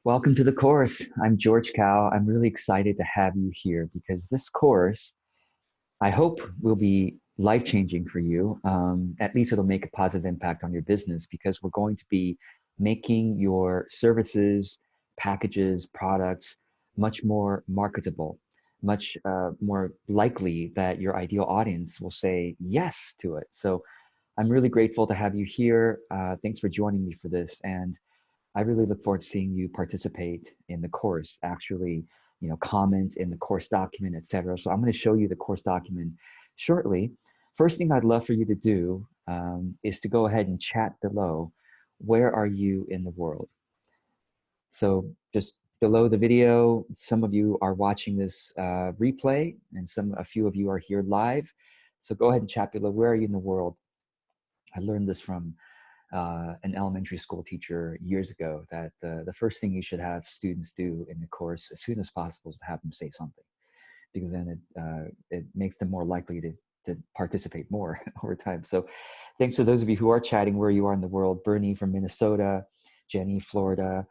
Welcome to the course. I'm George Cao. I'm really excited to have you here because this course, I hope, will be life-changing for you. At least it'll make a positive impact on your business because we're going to be making your services, packages, products much more marketable, much more likely that your ideal audience will say yes to it. So I'm really grateful to have you here. Thanks for joining me for this. And I really look forward to seeing you participate in the course, actually, comment in the course document, etc. So I'm going to show you the course document shortly. First thing I'd love for you to do is to go ahead and chat below. Where are you in the world? So just below the video, some of you are watching this replay, and a few of you are here live. So go ahead and chat below. Where are you in the world? I learned this from an elementary school teacher years ago, that the first thing you should have students do in the course as soon as possible is to have them say something, because then it makes them more likely to participate more over time. So thanks to those of you who are chatting where you are in the world. Bernie from Minnesota, Jenny, Florida,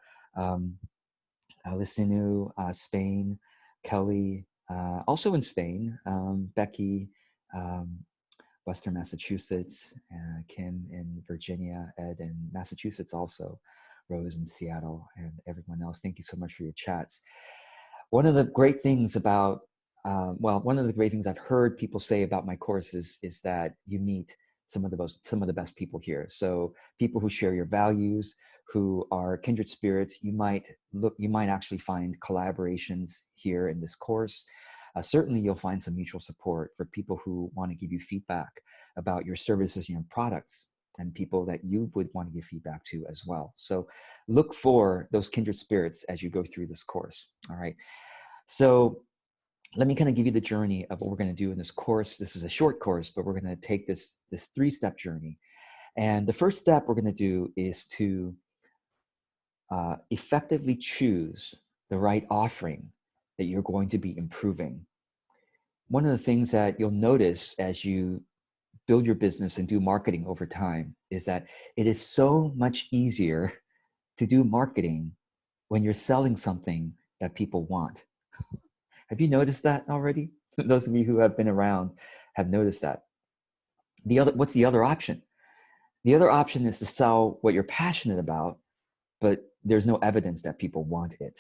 Alicinu, Spain, Kelly, also in Spain, Becky, Western Massachusetts, Kim in Virginia, Ed in Massachusetts also, Rose in Seattle, and everyone else. Thank you so much for your chats. One of the great things about, one of the great things I've heard people say about my courses is that you meet some of the best people here. So people who share your values, who are kindred spirits. You might actually find collaborations here in this course. Certainly you'll find some mutual support for people who want to give you feedback about your services and your products, and people that you would want to give feedback to as well. So look for those kindred spirits as you go through this course. All right. So let me kind of give you the journey of what we're going to do in this course. This is a short course, but we're going to take this three-step journey. And the first step we're going to do is to effectively choose the right offering that you're going to be improving. One of the things that you'll notice as you build your business and do marketing over time is that it is so much easier to do marketing when you're selling something that people want. Have you noticed that already? Those of you who have been around have noticed that. What's the other option? The other option is to sell what you're passionate about, but there's no evidence that people want it.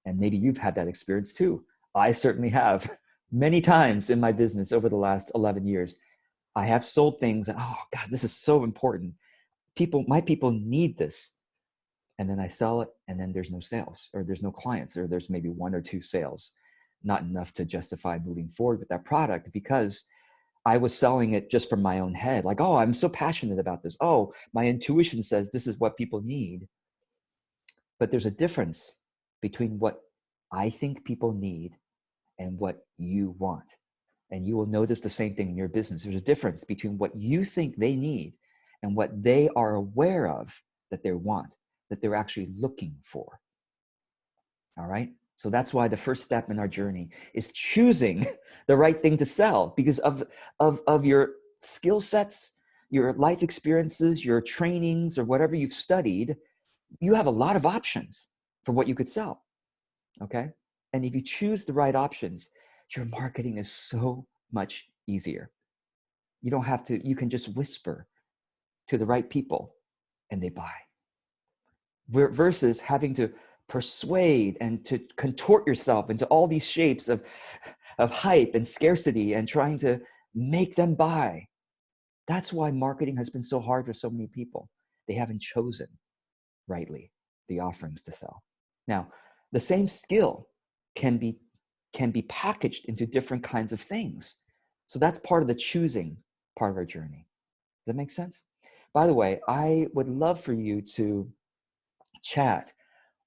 And maybe you've had that experience too. I certainly have. Many times in my business over the last 11 years, I have sold things and, oh God, this is so important. My people need this. And then I sell it, and then there's no sales, or there's no clients, or there's maybe one or two sales, not enough to justify moving forward with that product, because I was selling it just from my own head. Like, oh, I'm so passionate about this. Oh, my intuition says this is what people need. But there's a difference between what I think people need and what you want. And you will notice the same thing in your business. There's a difference between what you think they need and what they are aware of that they want, that they're actually looking for. All right? So that's why the first step in our journey is choosing the right thing to sell, because of your skill sets, your life experiences, your trainings, or whatever you've studied. You have a lot of options for what you could sell. Okay? And if you choose the right options, your marketing is so much easier. You don't have to, you can just whisper to the right people and they buy. Versus having to persuade and to contort yourself into all these shapes of hype and scarcity and trying to make them buy. That's why marketing has been so hard for so many people. They haven't chosen rightly the offerings to sell. Now, the same skill can be packaged into different kinds of things. So that's part of the choosing part of our journey. Does that make sense? By the way, I would love for you to chat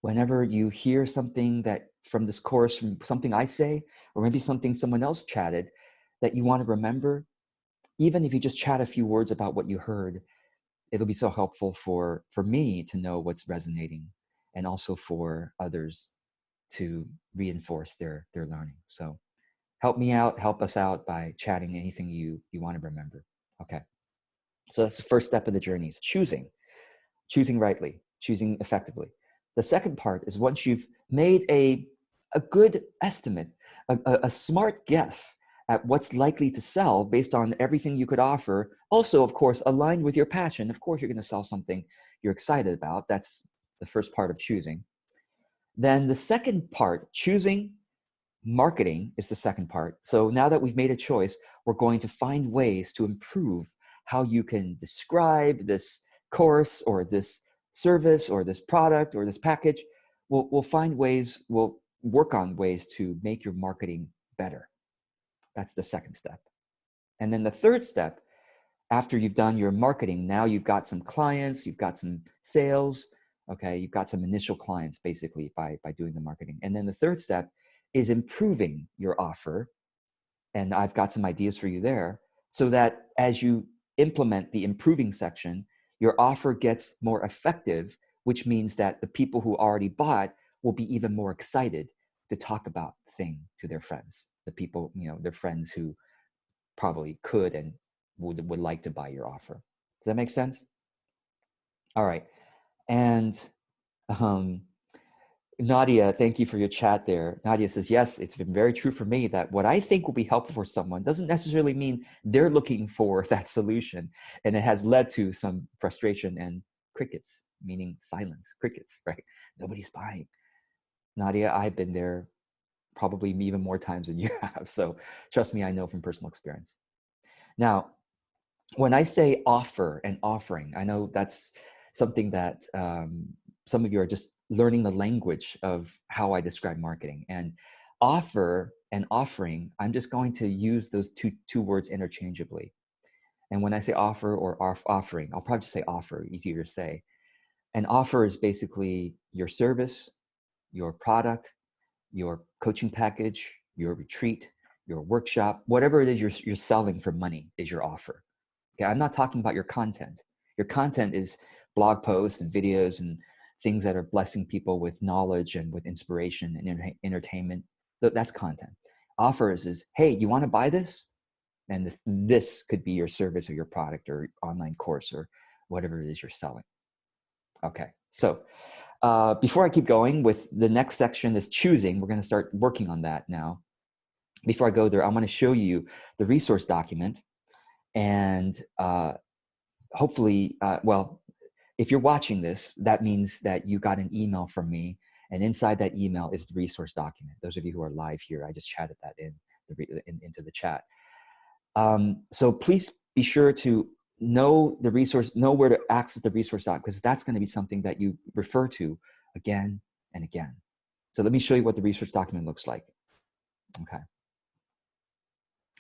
whenever you hear something that from this course, from something I say, or maybe something someone else chatted that you want to remember. Even if you just chat a few words about what you heard, it'll be so helpful for me to know what's resonating, and also for others to reinforce their learning. So help me out, help us out by chatting anything you want to remember. Okay. So that's the first step of the journey, is choosing rightly, choosing effectively. The second part is once you've made a good estimate, a smart guess at what's likely to sell based on everything you could offer. Also, of course, aligned with your passion. Of course, you're going to sell something you're excited about. That's the first part of choosing. Then the second part, choosing marketing, is the second part. So now that we've made a choice, we're going to find ways to improve how you can describe this course or this service or this product or this package. We'll find ways, we'll work on ways to make your marketing better. That's the second step. And then the third step, after you've done your marketing, now you've got some clients, you've got some sales, okay? You've got some initial clients basically by doing the marketing. And then the third step is improving your offer. And I've got some ideas for you there so that as you implement the improving section, your offer gets more effective, which means that the people who already bought will be even more excited to talk about the thing to their friends, the people, their friends who probably could and would like to buy your offer. Does that make sense? All right. And Nadia, thank you for your chat there. Nadia says, yes, it's been very true for me that what I think will be helpful for someone doesn't necessarily mean they're looking for that solution. And it has led to some frustration and crickets, meaning silence, crickets, right? Nobody's buying. Nadia, I've been there probably even more times than you have. So trust me, I know from personal experience. Now, when I say offer and offering, I know that's something that some of you are just learning the language of how I describe marketing. And offer and offering, I'm just going to use those two words interchangeably. And when I say offer or offering, I'll probably just say offer, easier to say. An offer is basically your service, your product, your coaching package, your retreat, your workshop, whatever it is you're selling for money is your offer. Okay, I'm not talking about your content. Your content is blog posts and videos and things that are blessing people with knowledge and with inspiration and entertainment. That's content. Offers is, hey, you want to buy this? And this could be your service or your product or online course or whatever it is you're selling. Okay, so before I keep going with the next section is choosing, we're going to start working on that now. Before I go there, I'm going to show you the resource document. And hopefully, well, if you're watching this, that means that you got an email from me. And inside that email is the resource document. Those of you who are live here, I just chatted that into the chat. So please be sure to know the resource, know where to access the resource doc, because that's going to be something that you refer to again and again. So let me show you what the resource document looks like. Okay.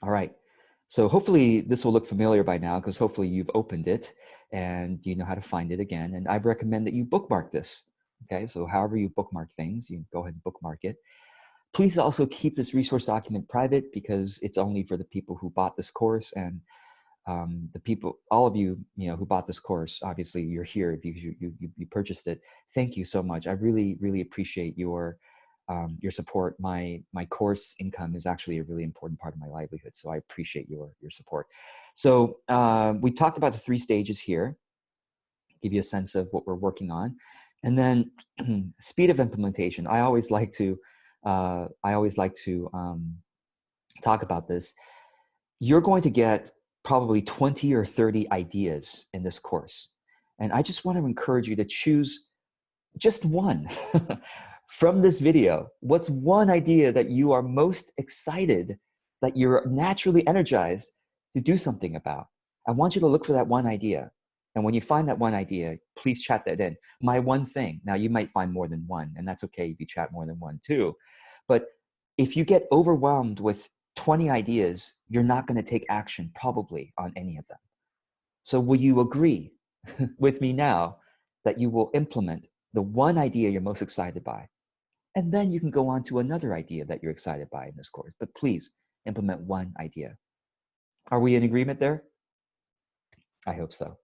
All right. So hopefully this will look familiar by now, because hopefully you've opened it and you know how to find it again. And I recommend that you bookmark this. Okay. So however you bookmark things, you go ahead and bookmark it. Please also keep this resource document private, because it's only for the people who bought this course. And the people, all of you, who bought this course, obviously you're here because you purchased it. Thank you so much. I really, really appreciate your support. My course income is actually a really important part of my livelihood. So I appreciate your support. So we talked about the 3 stages here, give you a sense of what we're working on. And then speed of implementation. I always like to talk about this. You're going to get probably 20 or 30 ideas in this course. And I just want to encourage you to choose just one from this video. What's one idea that you are most excited, that you're naturally energized to do something about? I want you to look for that one idea. And when you find that one idea, please chat that in. My one thing. Now, you might find more than one, and that's okay if you chat more than one too. But if you get overwhelmed with 20 ideas, you're not going to take action probably on any of them. So will you agree with me now that you will implement the one idea you're most excited by? And then you can go on to another idea that you're excited by in this course. But please implement one idea. Are we in agreement there? I hope so.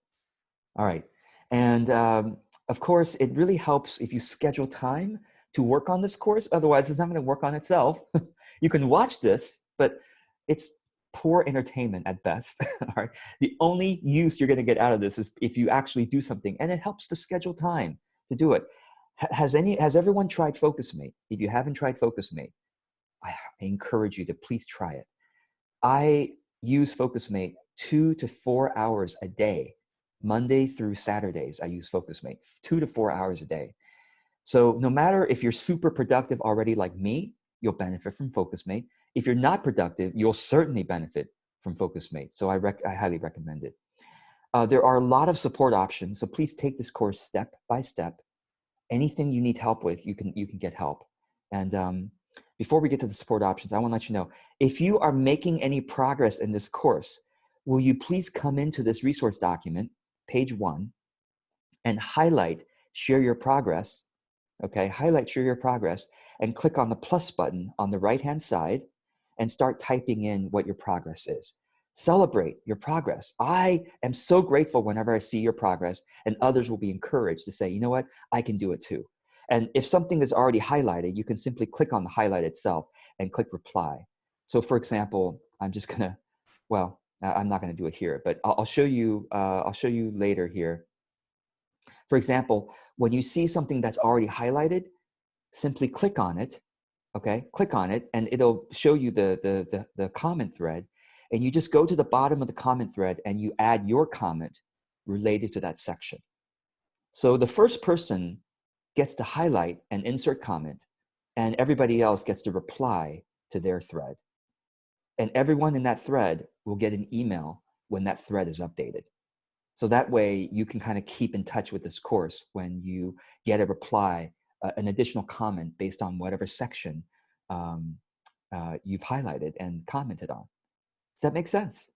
All right. And of course, it really helps if you schedule time to work on this course. Otherwise, it's not going to work on itself. You can watch this, but it's poor entertainment at best. All right. The only use you're going to get out of this is if you actually do something, and it helps to schedule time to do it. Has everyone tried FocusMate? If you haven't tried FocusMate, I encourage you to please try it. I use FocusMate 2 to 4 hours a day, Monday through Saturdays. I use FocusMate 2 to 4 hours a day. So no matter if you're super productive already like me, you'll benefit from FocusMate. If you're not productive, you'll certainly benefit from FocusMate. So I highly recommend it. There are a lot of support options, so please take this course step by step. Anything you need help with, you can get help. And before we get to the support options, I want to let you know, if you are making any progress in this course, will you please come into this resource document, page 1, and highlight share your progress. Okay, highlight share your progress and click on the plus button on the right-hand side and start typing in what your progress is. Celebrate your progress. I am so grateful whenever I see your progress, and others will be encouraged to say, you know what, I can do it too. And if something is already highlighted, you can simply click on the highlight itself and click reply. So for example, I'm just gonna, well, I'm not gonna do it here, but I'll show you later here. For example, when you see something that's already highlighted, simply click on it, okay? Click on it, and it'll show you the comment thread, and you just go to the bottom of the comment thread and you add your comment related to that section. So the first person gets to highlight and insert comment, and everybody else gets to reply to their thread. And everyone in that thread will get an email when that thread is updated. So that way you can kind of keep in touch with this course when you get a reply, an additional comment based on whatever section you've highlighted and commented on. Does that make sense?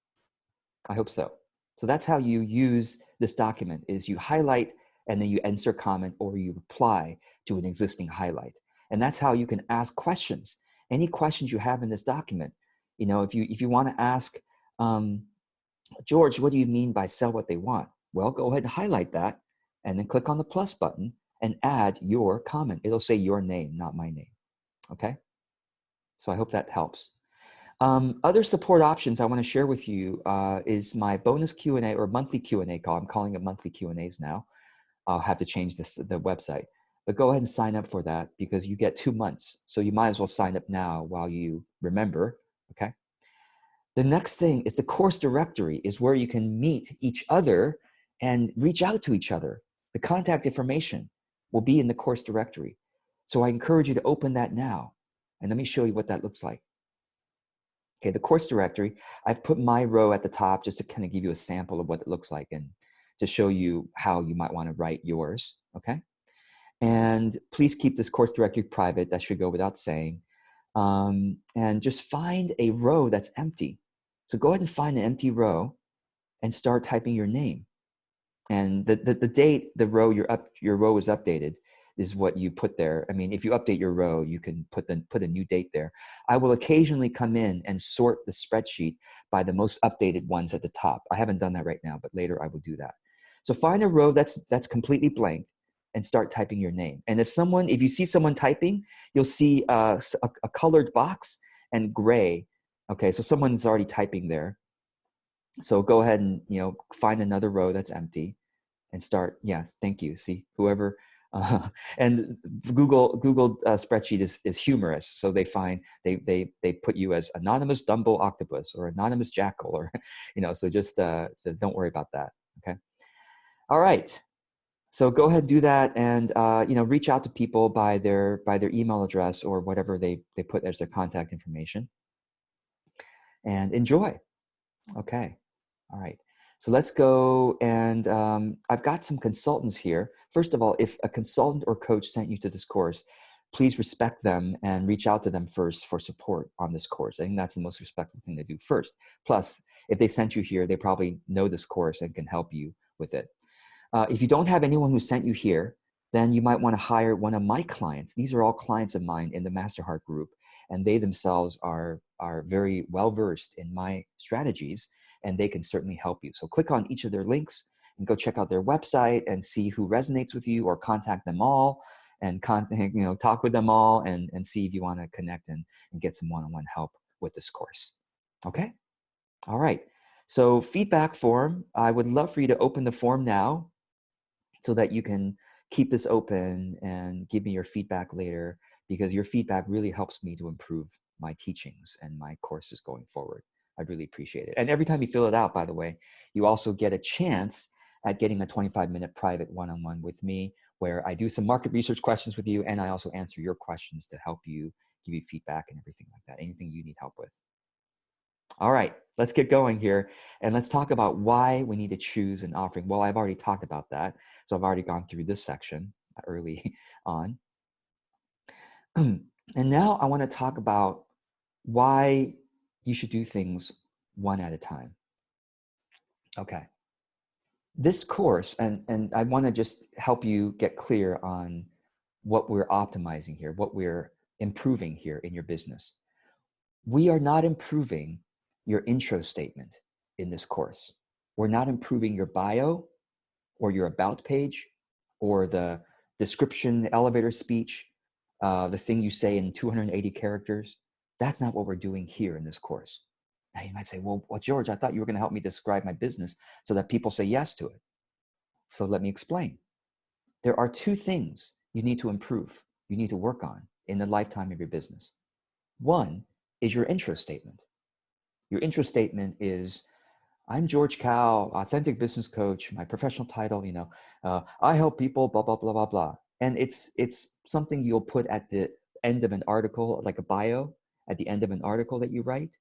I hope so. So that's how you use this document, is you highlight and then you insert comment or you reply to an existing highlight. And that's how you can ask questions. Any questions you have in this document, you know, if you want to ask, George, what do you mean by sell what they want? Well, go ahead and highlight that and then click on the plus button and add your comment. It'll say your name, not my name. Okay? So I hope that helps. Other support options I want to share with you is my bonus Q&A or monthly Q&A call. I'm calling it monthly Q&As now. I'll have to change the website. But go ahead and sign up for that because you get 2 months. So you might as well sign up now while you remember. Okay? The next thing is the course directory, is where you can meet each other and reach out to each other. The contact information will be in the course directory. So I encourage you to open that now. And let me show you what that looks like. Okay, the course directory, I've put my row at the top just to kind of give you a sample of what it looks like and to show you how you might want to write yours, okay? And please keep this course directory private. That should go without saying. And just find a row that's empty. So go ahead and find an empty row and start typing your name. And the date the row your row is updated is what you put there. I mean, if you update your row, you can put a new date there. I will occasionally come in and sort the spreadsheet by the most updated ones at the top. I haven't done that right now, but later I will do that. So find a row that's completely blank and start typing your name. And if you see someone typing, you'll see a colored box and gray. Okay, so someone's already typing there. So go ahead and find another row that's empty and start. Yes, thank you. See, whoever and Google spreadsheet is humorous. So they put you as anonymous Dumbo octopus or anonymous jackal, or so just so don't worry about that. Okay. All right. So go ahead and do that, and reach out to people by their email address or whatever they put as their contact information, and enjoy. Okay, all right. So let's go, and I've got some consultants here. First of all, if a consultant or coach sent you to this course, please respect them and reach out to them first for support on this course. I think that's the most respectful thing to do first. Plus, if they sent you here, they probably know this course and can help you with it. If you don't have anyone who sent you here, then you might want to hire one of my clients. These are all clients of mine in the Master Heart group, and they themselves are very well-versed in my strategies, and they can certainly help you. So click on each of their links and go check out their website and see who resonates with you, or contact them all and talk with them all and see if you want to connect and get some one-on-one help with this course. Okay? All right. So feedback form, I would love for you to open the form now, so that you can keep this open and give me your feedback later, because your feedback really helps me to improve my teachings and my courses going forward. I'd really appreciate it. And every time you fill it out, by the way, you also get a chance at getting a 25-minute private one-on-one with me, where I do some market research questions with you, and I also answer your questions to help you, give you feedback and everything like that, anything you need help with. All right, let's get going here, and let's talk about why we need to choose an offering. Well, I've already talked about that, so I've already gone through this section early on. And now I want to talk about why you should do things one at a time. Okay. This course, and I want to just help you get clear on what we're optimizing here, what we're improving here in your business. We are not improving your intro statement in this course. We're not improving your bio or your about page or the description, the elevator speech, the thing you say in 280 characters. That's not what we're doing here in this course. Now you might say, well, George, I thought you were going to help me describe my business so that people say yes to it. So let me explain. There are two things you need to improve, you need to work on in the lifetime of your business. One is your intro statement. Your intro statement is, I'm George Kao, authentic business coach, my professional title, I help people, blah, blah, blah, blah, blah. And it's something you'll put at the end of an article, like a bio, at the end of an article that you write.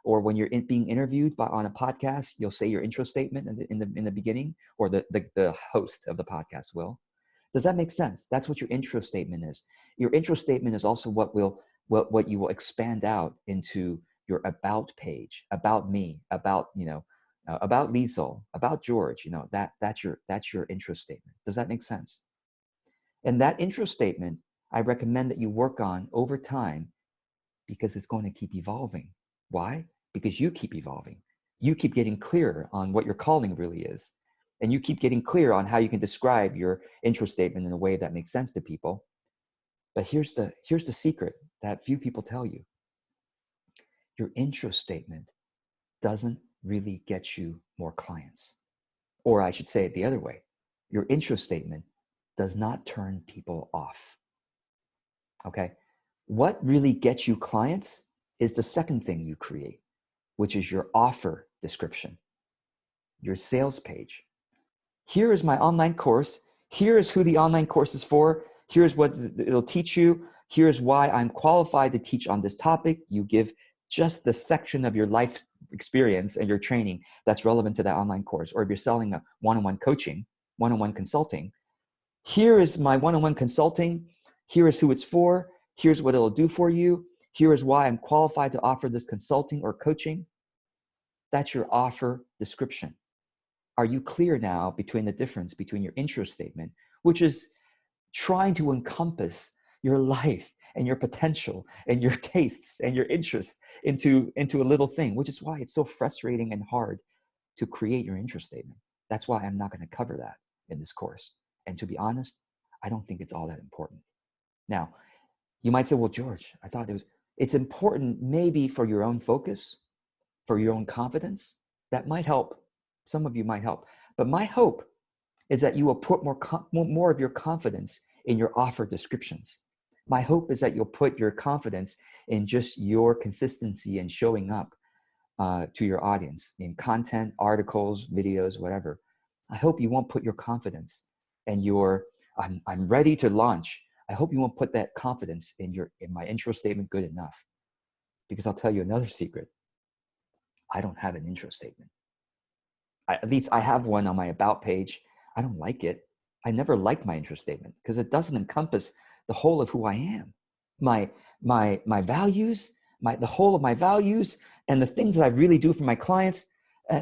Or when you're being interviewed on a podcast, you'll say your intro statement in the beginning, or the host of the podcast will. Does that make sense? That's what your intro statement is. Your intro statement is also what you will expand out into your about page, about me, about about Liesel, about George. That's your intro statement. Does that make sense? And that intro statement, I recommend that you work on over time, because it's going to keep evolving. Why? Because you keep evolving. You keep getting clearer on what your calling really is. And you keep getting clear on how you can describe your intro statement in a way that makes sense to people. But here's the secret that few people tell you. Your intro statement doesn't really get you more clients. Or I should say it the other way. Your intro statement does not turn people off. Okay? What really gets you clients is the second thing you create, which is your offer description, your sales page. Here is my online course. Here is who the online course is for. Here's what it'll teach you. Here's why I'm qualified to teach on this topic. You give just the section of your life experience and your training that's relevant to that online course. Or if you're selling a one-on-one coaching, one-on-one consulting, here is my one-on-one consulting. Here is who it's for. Here's what it'll do for you. Here is why I'm qualified to offer this consulting or coaching. That's your offer description. Are you clear now between the difference between your intro statement, which is trying to encompass your life and your potential and your tastes and your interests into a little thing, which is why it's so frustrating and hard to create your intro statement. That's why I'm not going to cover that in this course. And to be honest, I don't think it's all that important. Now, you might say, well, George, I thought it's important maybe for your own focus, for your own confidence. That might help. Some of you might help. But my hope is that you will put more of your confidence in your offer descriptions. My hope is that you'll put your confidence in just your consistency and showing up to your audience in content, articles, videos, whatever. I hope you won't put your confidence and I'm ready to launch. I hope you won't put that confidence in my intro statement good enough. Because I'll tell you another secret. I don't have an intro statement. At least I have one on my about page. I don't like it. I never liked my intro statement because it doesn't encompass the whole of who I am. My values, the whole of my values, and the things that I really do for my clients,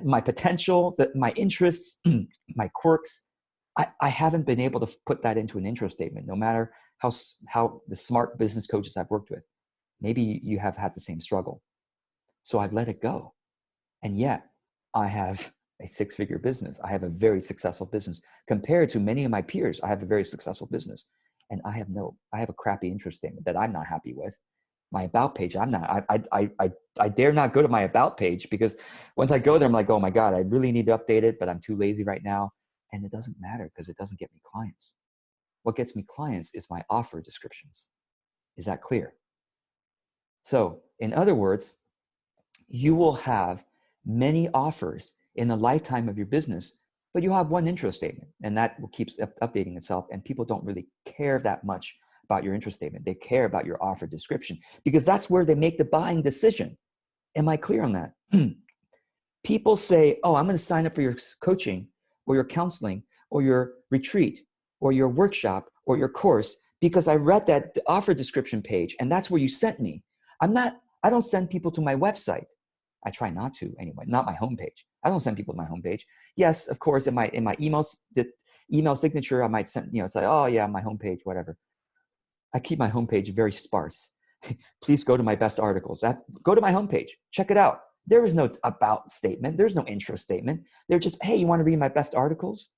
my potential, my interests, my quirks. I haven't been able to put that into an intro statement, no matter how the smart business coaches I've worked with. Maybe you have had the same struggle. So I've let it go. And yet I have a six-figure business. I have a very successful business. Compared to many of my peers, I have a very successful business. And I have a crappy intro statement that I'm not happy with. My about page, I dare not go to my about page, because once I go there, I'm like, oh my God, I really need to update it, but I'm too lazy right now. And it doesn't matter because it doesn't get me clients. What gets me clients is my offer descriptions. Is that clear? So in other words, you will have many offers in the lifetime of your business, but you have one intro statement, and that keeps updating itself. And people don't really care that much about your intro statement. They care about your offer description because that's where they make the buying decision. Am I clear on that? People say, oh, I'm going to sign up for your coaching or your counseling or your retreat or your workshop or your course because I read that offer description page and that's where you sent me. I don't send people to my website. I try not to anyway, not my homepage. I don't send people to my homepage. Yes, of course, in my emails, the email signature, I might send, say, oh yeah, my homepage, whatever. I keep my homepage very sparse. Please go to my best articles. Go to my homepage, check it out. There is no about statement. There's no intro statement. They're just, hey, you want to read my best articles?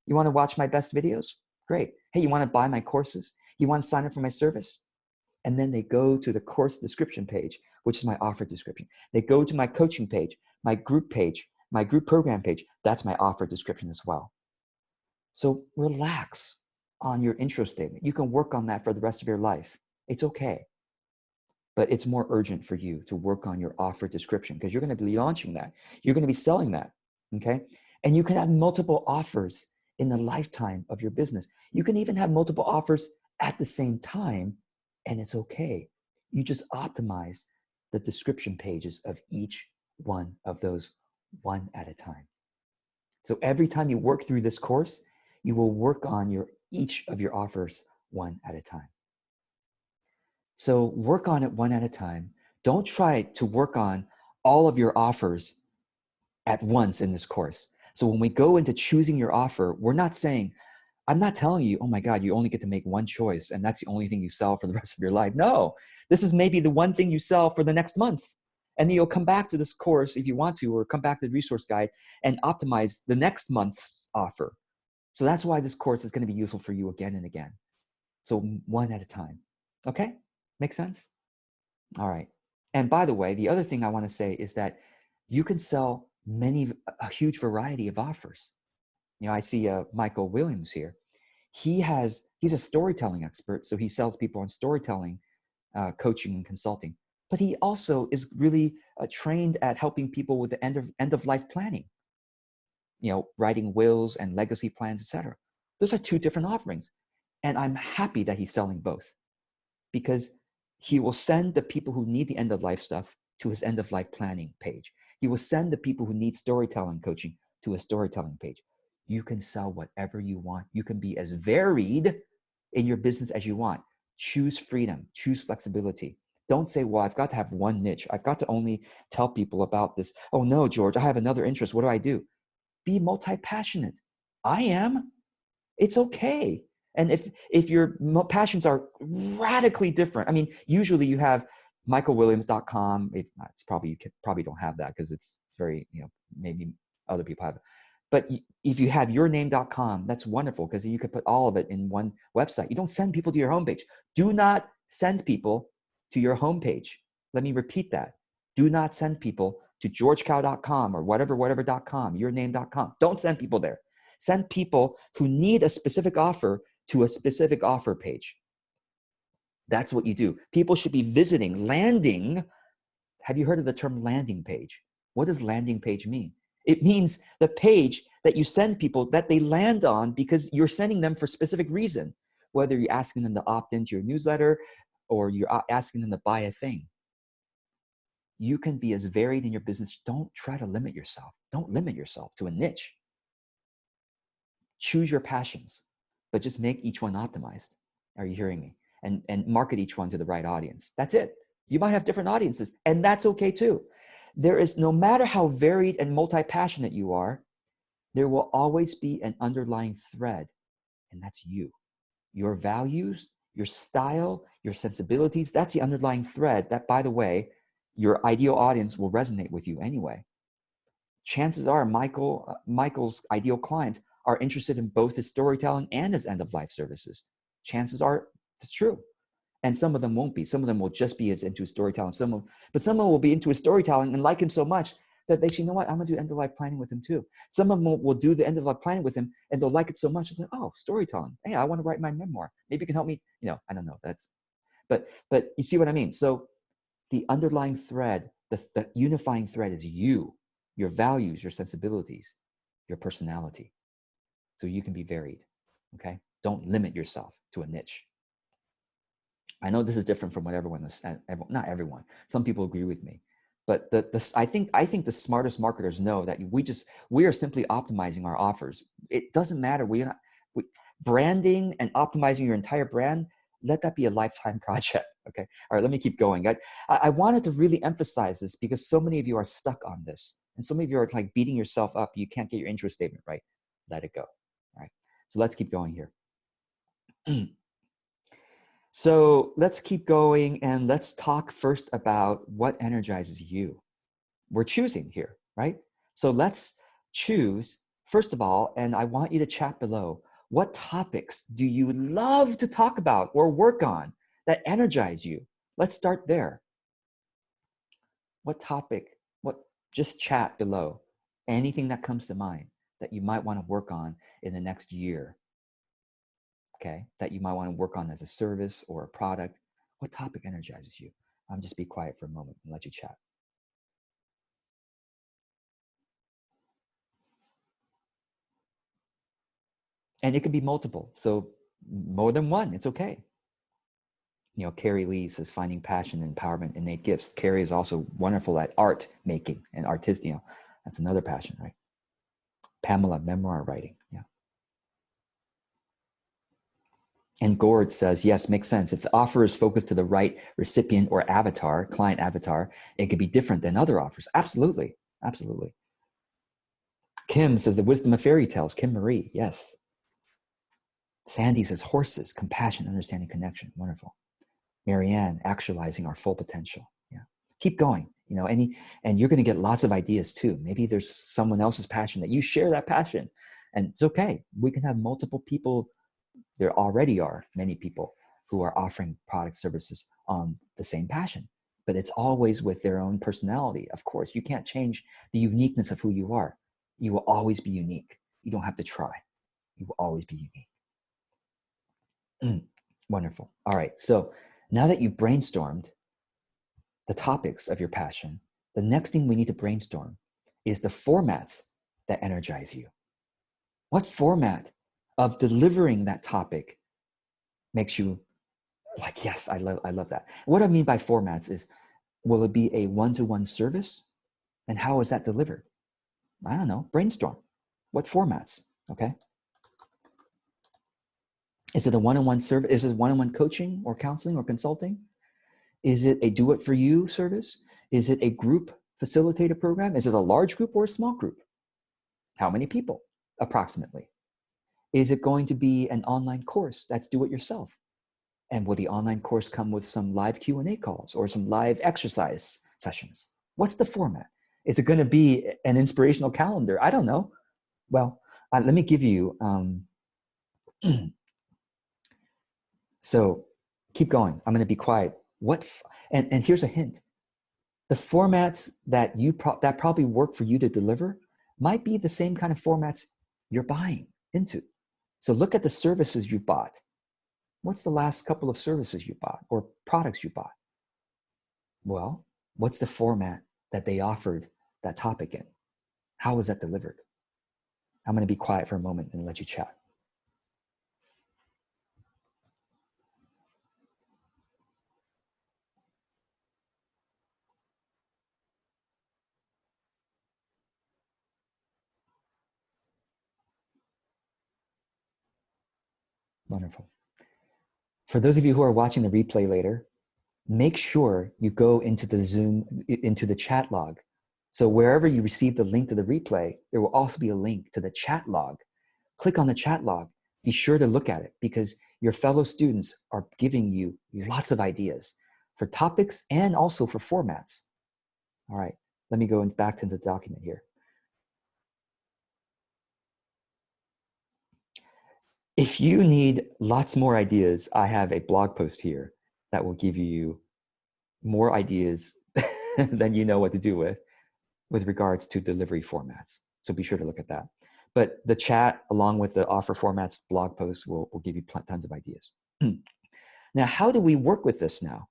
You want to watch my best videos? Great. Hey, you want to buy my courses? You want to sign up for my service? And then they go to the course description page, which is my offer description. They go to my coaching page, my group program page. That's my offer description as well. So relax on your intro statement. You can work on that for the rest of your life. It's okay. But it's more urgent for you to work on your offer description because you're going to be launching that. You're going to be selling that, okay? And you can have multiple offers in the lifetime of your business. You can even have multiple offers at the same time, and it's okay. You just optimize the description pages of each one of those one at a time. So every time you work through this course, you will work on each of your offers one at a time. So work on it one at a time. Don't try to work on all of your offers at once in this course. So when we go into choosing your offer, I'm not telling you, oh my God, you only get to make one choice and that's the only thing you sell for the rest of your life. No, this is maybe the one thing you sell for the next month. And then you'll come back to this course if you want to, or come back to the resource guide and optimize the next month's offer. So that's why this course is going to be useful for you again and again. So one at a time. Okay? Make sense? All right. And by the way, the other thing I want to say is that you can sell a huge variety of offers. I see Michael Williams here. He's a storytelling expert, so he sells people on storytelling, coaching and consulting. But he also is really trained at helping people with the end of life planning. Writing wills and legacy plans, etc. Those are two different offerings, and I'm happy that he's selling both because he will send the people who need the end of life stuff to his end of life planning page. He will send the people who need storytelling coaching to a storytelling page. You can sell whatever you want. You can be as varied in your business as you want. Choose freedom, choose flexibility. Don't say, well, I've got to have one niche. I've got to only tell people about this. Oh no, George, I have another interest. What do I do? Be multi-passionate. I am. It's okay. And if your passions are radically different, I mean, usually you have michaelwilliams.com. You probably don't have that because it's very, maybe other people have it. But if you have yourname.com, that's wonderful because you could put all of it in one website. You don't send people to your homepage. Do not send people to your homepage. Let me repeat that. Do not send people to georgecow.com or whatever.com, yourname.com. Don't send people there. Send people who need a specific offer to a specific offer page. That's what you do. People should be landing. Have you heard of the term landing page? What does landing page mean? It means the page that you send people that they land on because you're sending them for a specific reason, whether you're asking them to opt into your newsletter or you're asking them to buy a thing. You can be as varied in your business. Don't try to limit yourself. Don't limit yourself to a niche. Choose your passions, but just make each one optimized. Are you hearing me? And market each one to the right audience. That's it. You might have different audiences, and that's okay too. No matter how varied and multi-passionate you are, there will always be an underlying thread, and that's you. Your values, your style, your sensibilities, that's the underlying thread that, by the way, your ideal audience will resonate with you anyway. Chances are Michael's ideal clients are interested in both his storytelling and his end-of-life services. Chances are it's true. And some of them won't be. Some of them will just be as into storytelling. But some will be into his storytelling and like him so much that they say, you know what, I'm gonna do end of life planning with him too. Some of them will do the end of life planning with him and they'll like it so much. It's like, oh, storytelling. Hey, I want to write my memoir. Maybe you can help me. I don't know. But you see what I mean? So the underlying thread, the unifying thread is you, your values, your sensibilities, your personality. So you can be varied, okay? Don't limit yourself to a niche. I know this is different from what everyone is, not everyone. Some people agree with me, but I think the smartest marketers know that we are simply optimizing our offers. It doesn't matter. Branding and optimizing your entire brand, let that be a lifetime project. Okay. All right. Let me keep going. I wanted to really emphasize this because so many of you are stuck on this, and so many of you are like beating yourself up. You can't get your intro statement right. Let it go. All right. So let's keep going here. So let's keep going and let's talk first about what energizes you. We're choosing here, right? So let's choose, first of all, and I want you to chat below, what topics do you love to talk about or work on that energize you? Let's start there. What topic, just chat below. Anything that comes to mind that you might want to work on in the next year. Okay, that you might want to work on as a service or a product. What topic energizes you? Just be quiet for a moment and let you chat. And it could be multiple. So more than one, it's okay. Carrie Lee says, finding passion, empowerment, innate gifts. Carrie is also wonderful at art making and artist, that's another passion, right? Pamela, memoir writing, yeah. And Gord says, yes, makes sense. If the offer is focused to the right recipient or avatar, client avatar, it could be different than other offers. Absolutely, absolutely. Kim says, the wisdom of fairy tales. Kim Marie, yes. Sandy says, horses, compassion, understanding, connection. Wonderful. Marianne, actualizing our full potential. Yeah. Keep going. And you're going to get lots of ideas too. Maybe there's someone else's passion that you share that passion, and it's okay. We can have multiple people. There already are many people who are offering product services on the same passion, but it's always with their own personality. Of course, you can't change the uniqueness of who you are. You will always be unique. You don't have to try. You will always be unique. Wonderful. All right. So now that you've brainstormed the topics of your passion, the next thing we need to brainstorm is the formats that energize you. What format of delivering that topic makes you like, yes, I love that. What I mean by formats is, will it be a one-to-one service? And how is that delivered? I don't know. Brainstorm. What formats? Okay. Is it a one-on-one service? Is it one-on-one coaching or counseling or consulting? Is it a do-it-for-you service? Is it a group facilitator program? Is it a large group or a small group? How many people, approximately? Is it going to be an online course that's do-it-yourself? And will the online course come with some live Q&A calls or some live exercise sessions? What's the format? Is it going to be an inspirational calendar? I don't know. Well, let me give you, so keep going. I'm going to be quiet. And here's a hint. The formats that that probably work for you to deliver might be the same kind of formats you're buying into. So look at the services you bought. What's the last couple of services you bought or products you bought? Well, what's the format that they offered that topic in? How was that delivered? I'm going to be quiet for a moment and let you chat. Wonderful. For those of you who are watching the replay later, make sure you go into the Zoom, into the chat log. So wherever you receive the link to the replay, there will also be a link to the chat log. Click on the chat log. Be sure to look at it because your fellow students are giving you lots of ideas for topics and also for formats. All right, let me go back to the document here. If you need lots more ideas, I have a blog post here that will give you more ideas than you know what to do with. with regards to delivery formats. So be sure to look at that. But the chat, along with the offer formats blog post, will give you tons of ideas. Now, how do we work with this now?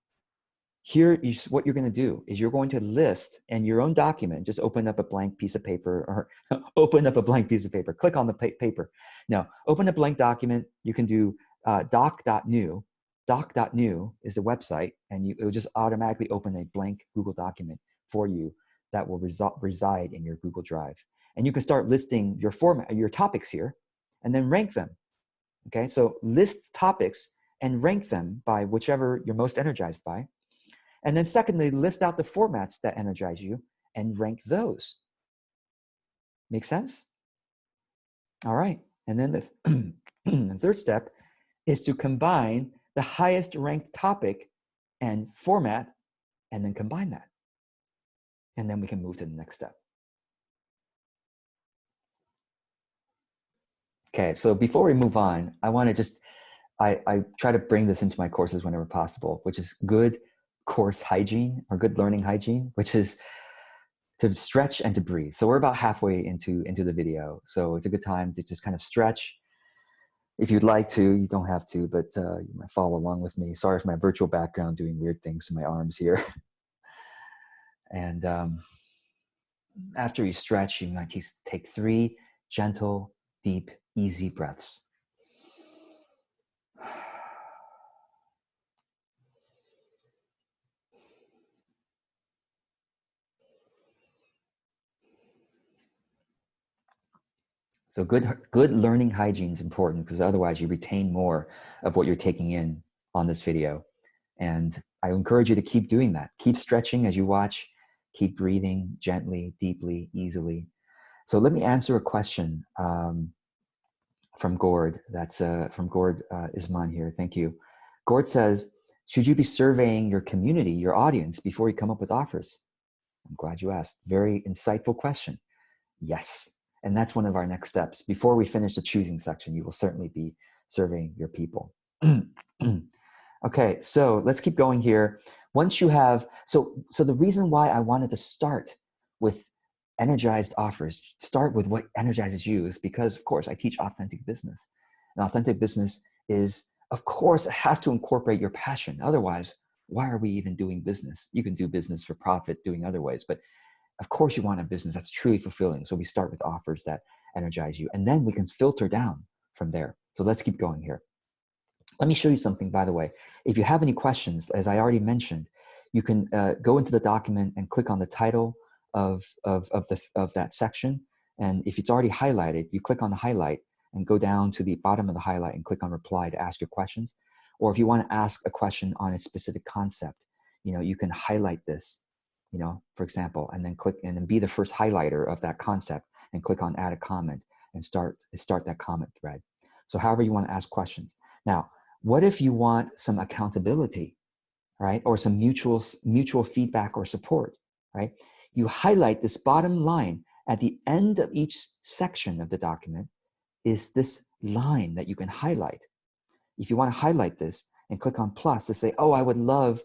Here, what you're going to do is you're going to list in your own document, just open up a blank piece of paper, or open up a blank piece of paper, click on the paper. Now, open a blank document. You can do doc.new. Doc.new is the website, and it will just automatically open a blank Google document for you that will reside in your Google Drive. And you can start listing your topics here, and then rank them. Okay, so list topics and rank them by whichever you're most energized by. And then secondly, list out the formats that energize you and rank those. Make sense? All right. And then the third step is to combine the highest ranked topic and format, and then combine that. And then we can move to the next step. Okay, so before we move on, I want to just, I try to bring this into my courses whenever possible, which is good course hygiene or good learning hygiene, which is to stretch and to breathe. So we're about halfway into the video. So it's a good time to just kind of stretch. If you'd like to, you don't have to, but you might follow along with me. Sorry for my virtual background doing weird things to my arms here. And after you stretch, you might take 3 gentle, deep, easy breaths. So good learning hygiene is important, because otherwise you retain more of what you're taking in on this video. And I encourage you to keep doing that. Keep stretching as you watch. Keep breathing gently, deeply, easily. So let me answer a question from Gord. That's from Gord Isman here. Thank you. Gord says, should you be surveying your community, your audience, before you come up with offers? I'm glad you asked. Very insightful question. Yes. And that's one of our next steps. Before we finish the choosing section, you will certainly be surveying your people. Okay, so let's keep going here. Once you have, so the reason why I wanted to start with energized offers, start with what energizes you, is because, of course, I teach authentic business. And authentic business is, of course, it has to incorporate your passion. Otherwise, why are we even doing business? You can do business for profit doing other ways, but of course you want a business that's truly fulfilling. So we start with offers that energize you, and then we can filter down from there. So let's keep going here. Let me show you something, by the way. If you have any questions, as I already mentioned, you can go into the document and click on the title of that section. And if it's already highlighted, you click on the highlight and go down to the bottom of the highlight and click on reply to ask your questions. Or if you want to ask a question on a specific concept, you can highlight this, for example, and then click and then be the first highlighter of that concept and click on add a comment and start that comment thread. So however you want to ask questions. Now, what if you want some accountability, right? Or some mutual feedback or support, right? You highlight this bottom line at the end of each section of the document is this line that you can highlight. If you want to highlight this and click on plus to say, oh, I would love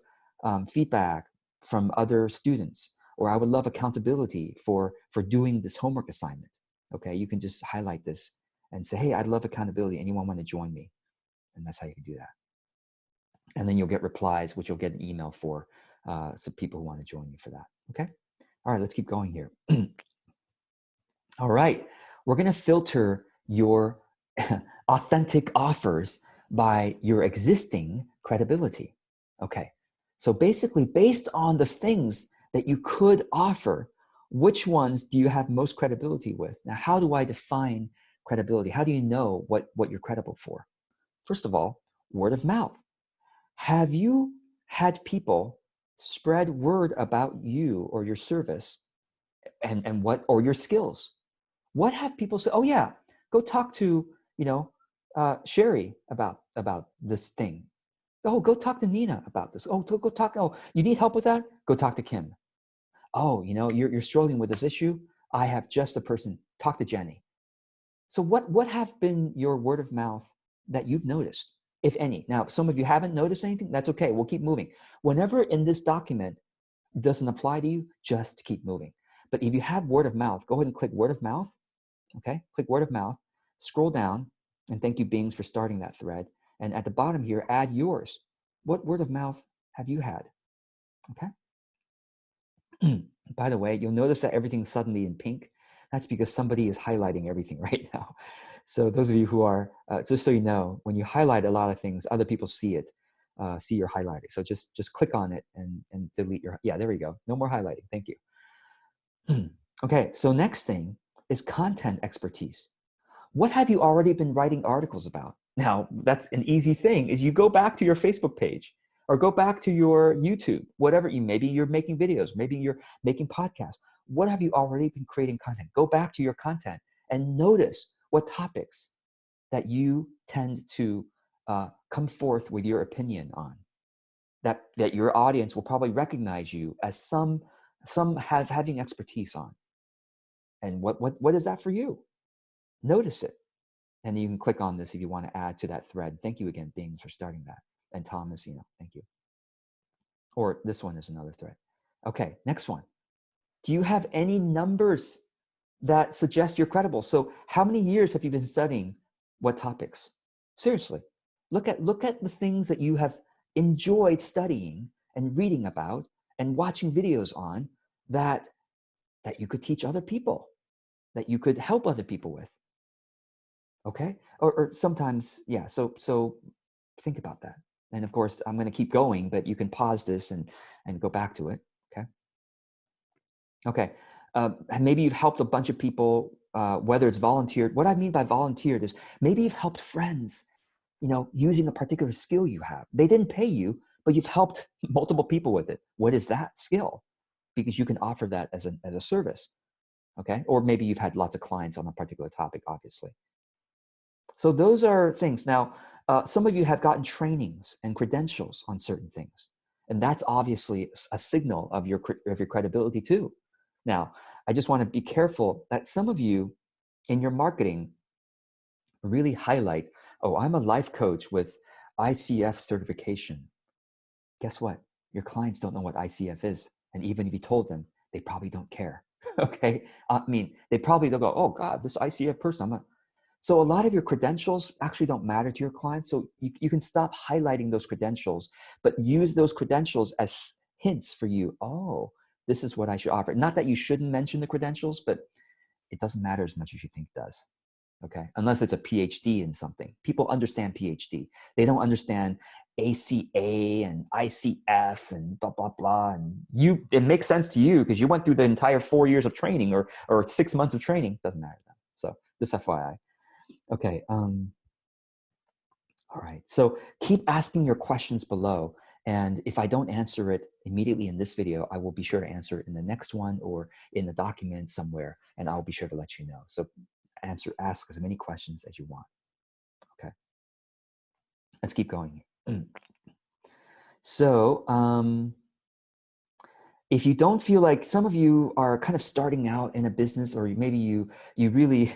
feedback from other students, or I would love accountability for doing this homework assignment. Okay, you can just highlight this and say, hey, I'd love accountability. Anyone want to join me? And that's how you can do that. And then you'll get replies, which you'll get an email for some people who want to join you for that. Okay. All right, let's keep going here. All right, we're going to filter your authentic offers by your existing credibility. Okay, so basically based on the things that you could offer, which ones do you have most credibility with? Now, how do I define credibility? How do you know what you're credible for? First of all, word of mouth. Have you had people spread word about you or your service and what, or your skills? What have people say? Oh yeah, go talk to, Sherry about this thing. Oh, go talk to Nina about this. Oh, go talk. Oh, you need help with that? Go talk to Kim. Oh, you're struggling with this issue. I have just a person. Talk to Jenny. So what have been your word of mouth that you've noticed, if any? Now, some of you haven't noticed anything. That's okay. We'll keep moving. Whenever in this document doesn't apply to you, just keep moving. But if you have word of mouth, go ahead and click word of mouth. Okay, click word of mouth, scroll down, and thank you, Bings, for starting that thread. And at the bottom here, add yours. What word of mouth have you had? Okay. By the way, you'll notice that everything's suddenly in pink. That's because somebody is highlighting everything right now. So those of you who are, just so you know, when you highlight a lot of things, other people see it, see your highlighting. So just click on it and delete your, yeah, there we go. No more highlighting, thank you. Okay, so next thing is content expertise. What have you already been writing articles about? Now, that's an easy thing, is you go back to your Facebook page or go back to your YouTube, whatever maybe you're making videos, maybe you're making podcasts. What have you already been creating content? Go back to your content and notice what topics that you tend to come forth with your opinion on, that your audience will probably recognize you as some having expertise on. And what is that for you? Notice it. And you can click on this if you want to add to that thread. Thank you again, Bings, for starting that. And Thomas, thank you. Or this one is another thread. Okay, next one. Do you have any numbers that suggest you're credible? So how many years have you been studying what topics? Seriously, look at the things that you have enjoyed studying and reading about and watching videos on that you could teach other people, that you could help other people with. Okay, or sometimes, yeah. So think about that. And of course, I'm going to keep going, but you can pause this and go back to it. Okay. Okay. Maybe you've helped a bunch of people, whether it's volunteered. What I mean by volunteered is maybe you've helped friends, using a particular skill you have. They didn't pay you, but you've helped multiple people with it. What is that skill? Because you can offer that as a service. Okay. Or maybe you've had lots of clients on a particular topic, obviously. So those are things. Now, some of you have gotten trainings and credentials on certain things, and that's obviously a signal of your credibility too. Now, I just want to be careful that some of you in your marketing really highlight, oh, I'm a life coach with ICF certification. Guess what? Your clients don't know what ICF is. And even if you told them, they probably don't care. Okay. I mean, they probably don't go, oh God, this ICF person, So a lot of your credentials actually don't matter to your clients. So you can stop highlighting those credentials, but use those credentials as hints for you. Oh, this is what I should offer. Not that you shouldn't mention the credentials, but it doesn't matter as much as you think it does. Okay, unless it's a PhD in something. People understand PhD. They don't understand ACA and ICF and blah, blah, blah. And it makes sense to you because you went through the entire 4 years of training or 6 months of training. Doesn't matter to them. So just FYI. Okay. All right. So keep asking your questions below. And if I don't answer it immediately in this video, I will be sure to answer it in the next one or in the document somewhere, and I'll be sure to let you know. So ask as many questions as you want. Okay. Let's keep going. So if you don't feel like, some of you are kind of starting out in a business, or maybe you really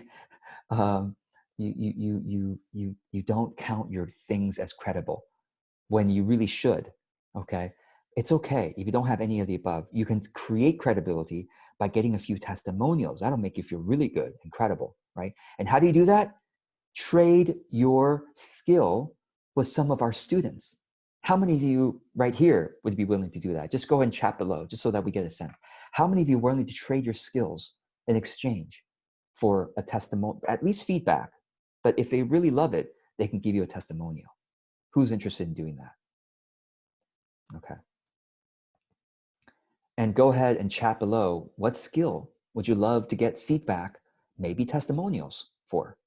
you don't count your things as credible when you really should. Okay, it's okay if you don't have any of the above. You can create credibility by getting a few testimonials. That'll make you feel really good and credible, right? And how do you do that? Trade your skill with some of our students. How many of you right here would be willing to do that? Just go ahead and chat below, just so that we get a sense. How many of you are willing to trade your skills in exchange for a testimonial, at least feedback? But if they really love it, they can give you a testimonial. Who's interested in doing that? Okay. And go ahead and chat below. What skill would you love to get feedback, maybe testimonials for?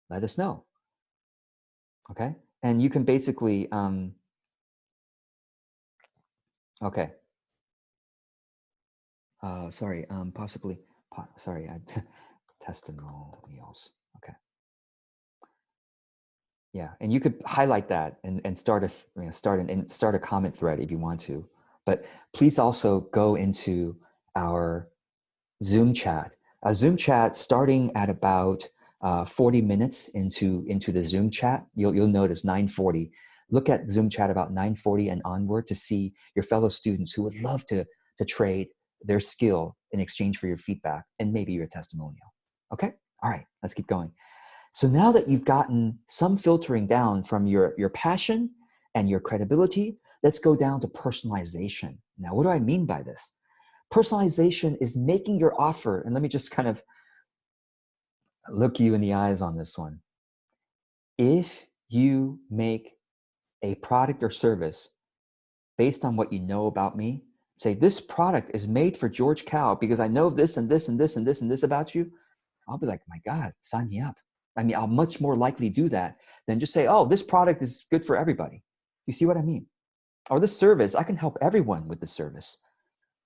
Let us know. Okay. And you can basically, okay. Sorry, possibly, sorry, testimonials. Okay. Yeah, and you could highlight that and start a comment thread if you want to. But please also go into our Zoom chat. Zoom chat starting at about 40 minutes into the Zoom chat. You'll notice 9:40. Look at Zoom chat about 9:40 and onward to see your fellow students who would love to trade their skill in exchange for your feedback and maybe your testimonial. Okay? All right, let's keep going. So now that you've gotten some filtering down from your passion and your credibility, let's go down to personalization. Now, what do I mean by this? Personalization is making your offer, and let me just kind of look you in the eyes on this one. If you make a product or service based on what you know about me, say this product is made for George Cow because I know this and this and this and this and this about you, I'll be like, my God, sign me up. I mean, I'll much more likely do that than just say, oh, this product is good for everybody. You see what I mean? Or this service, I can help everyone with the service.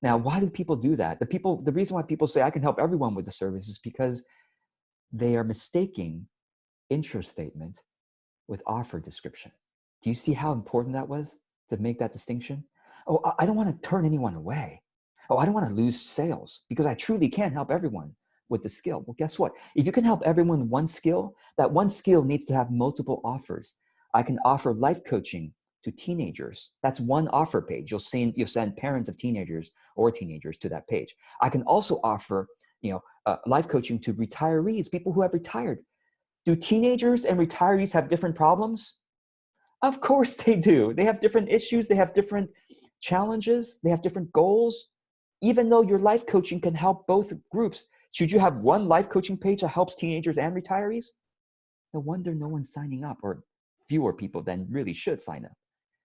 Now, why do people do that? The reason why people say I can help everyone with the service is because they are mistaking interest statement with offer description. Do you see how important that was to make that distinction? Oh, I don't want to turn anyone away. Oh, I don't want to lose sales because I truly can help everyone with the skill. Well, guess what? If you can help everyone with one skill, that one skill needs to have multiple offers. I can offer life coaching to teenagers. That's one offer page. You'll send parents of teenagers or teenagers to that page. I can also offer, life coaching to retirees, people who have retired. Do teenagers and retirees have different problems? Of course they do. They have different issues. They have different challenges. They have different goals. Even though your life coaching can help both groups, should you have one life coaching page that helps teenagers and retirees? No wonder no one's signing up, or fewer people than really should sign up.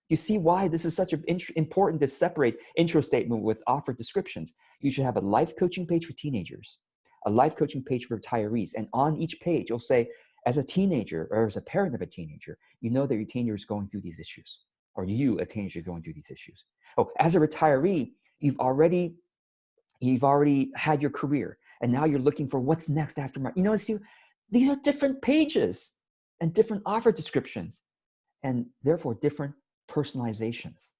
You see why this is such important to separate intro statement with offer descriptions. You should have a life coaching page for teenagers, a life coaching page for retirees. And on each page, you'll say, as a teenager or as a parent of a teenager, you know that your teenager is going through these issues, or you, a teenager, going through these issues. Oh, as a retiree, you've already had your career, and now you're looking for what's next after my, these are different pages and different offer descriptions, and therefore different personalizations.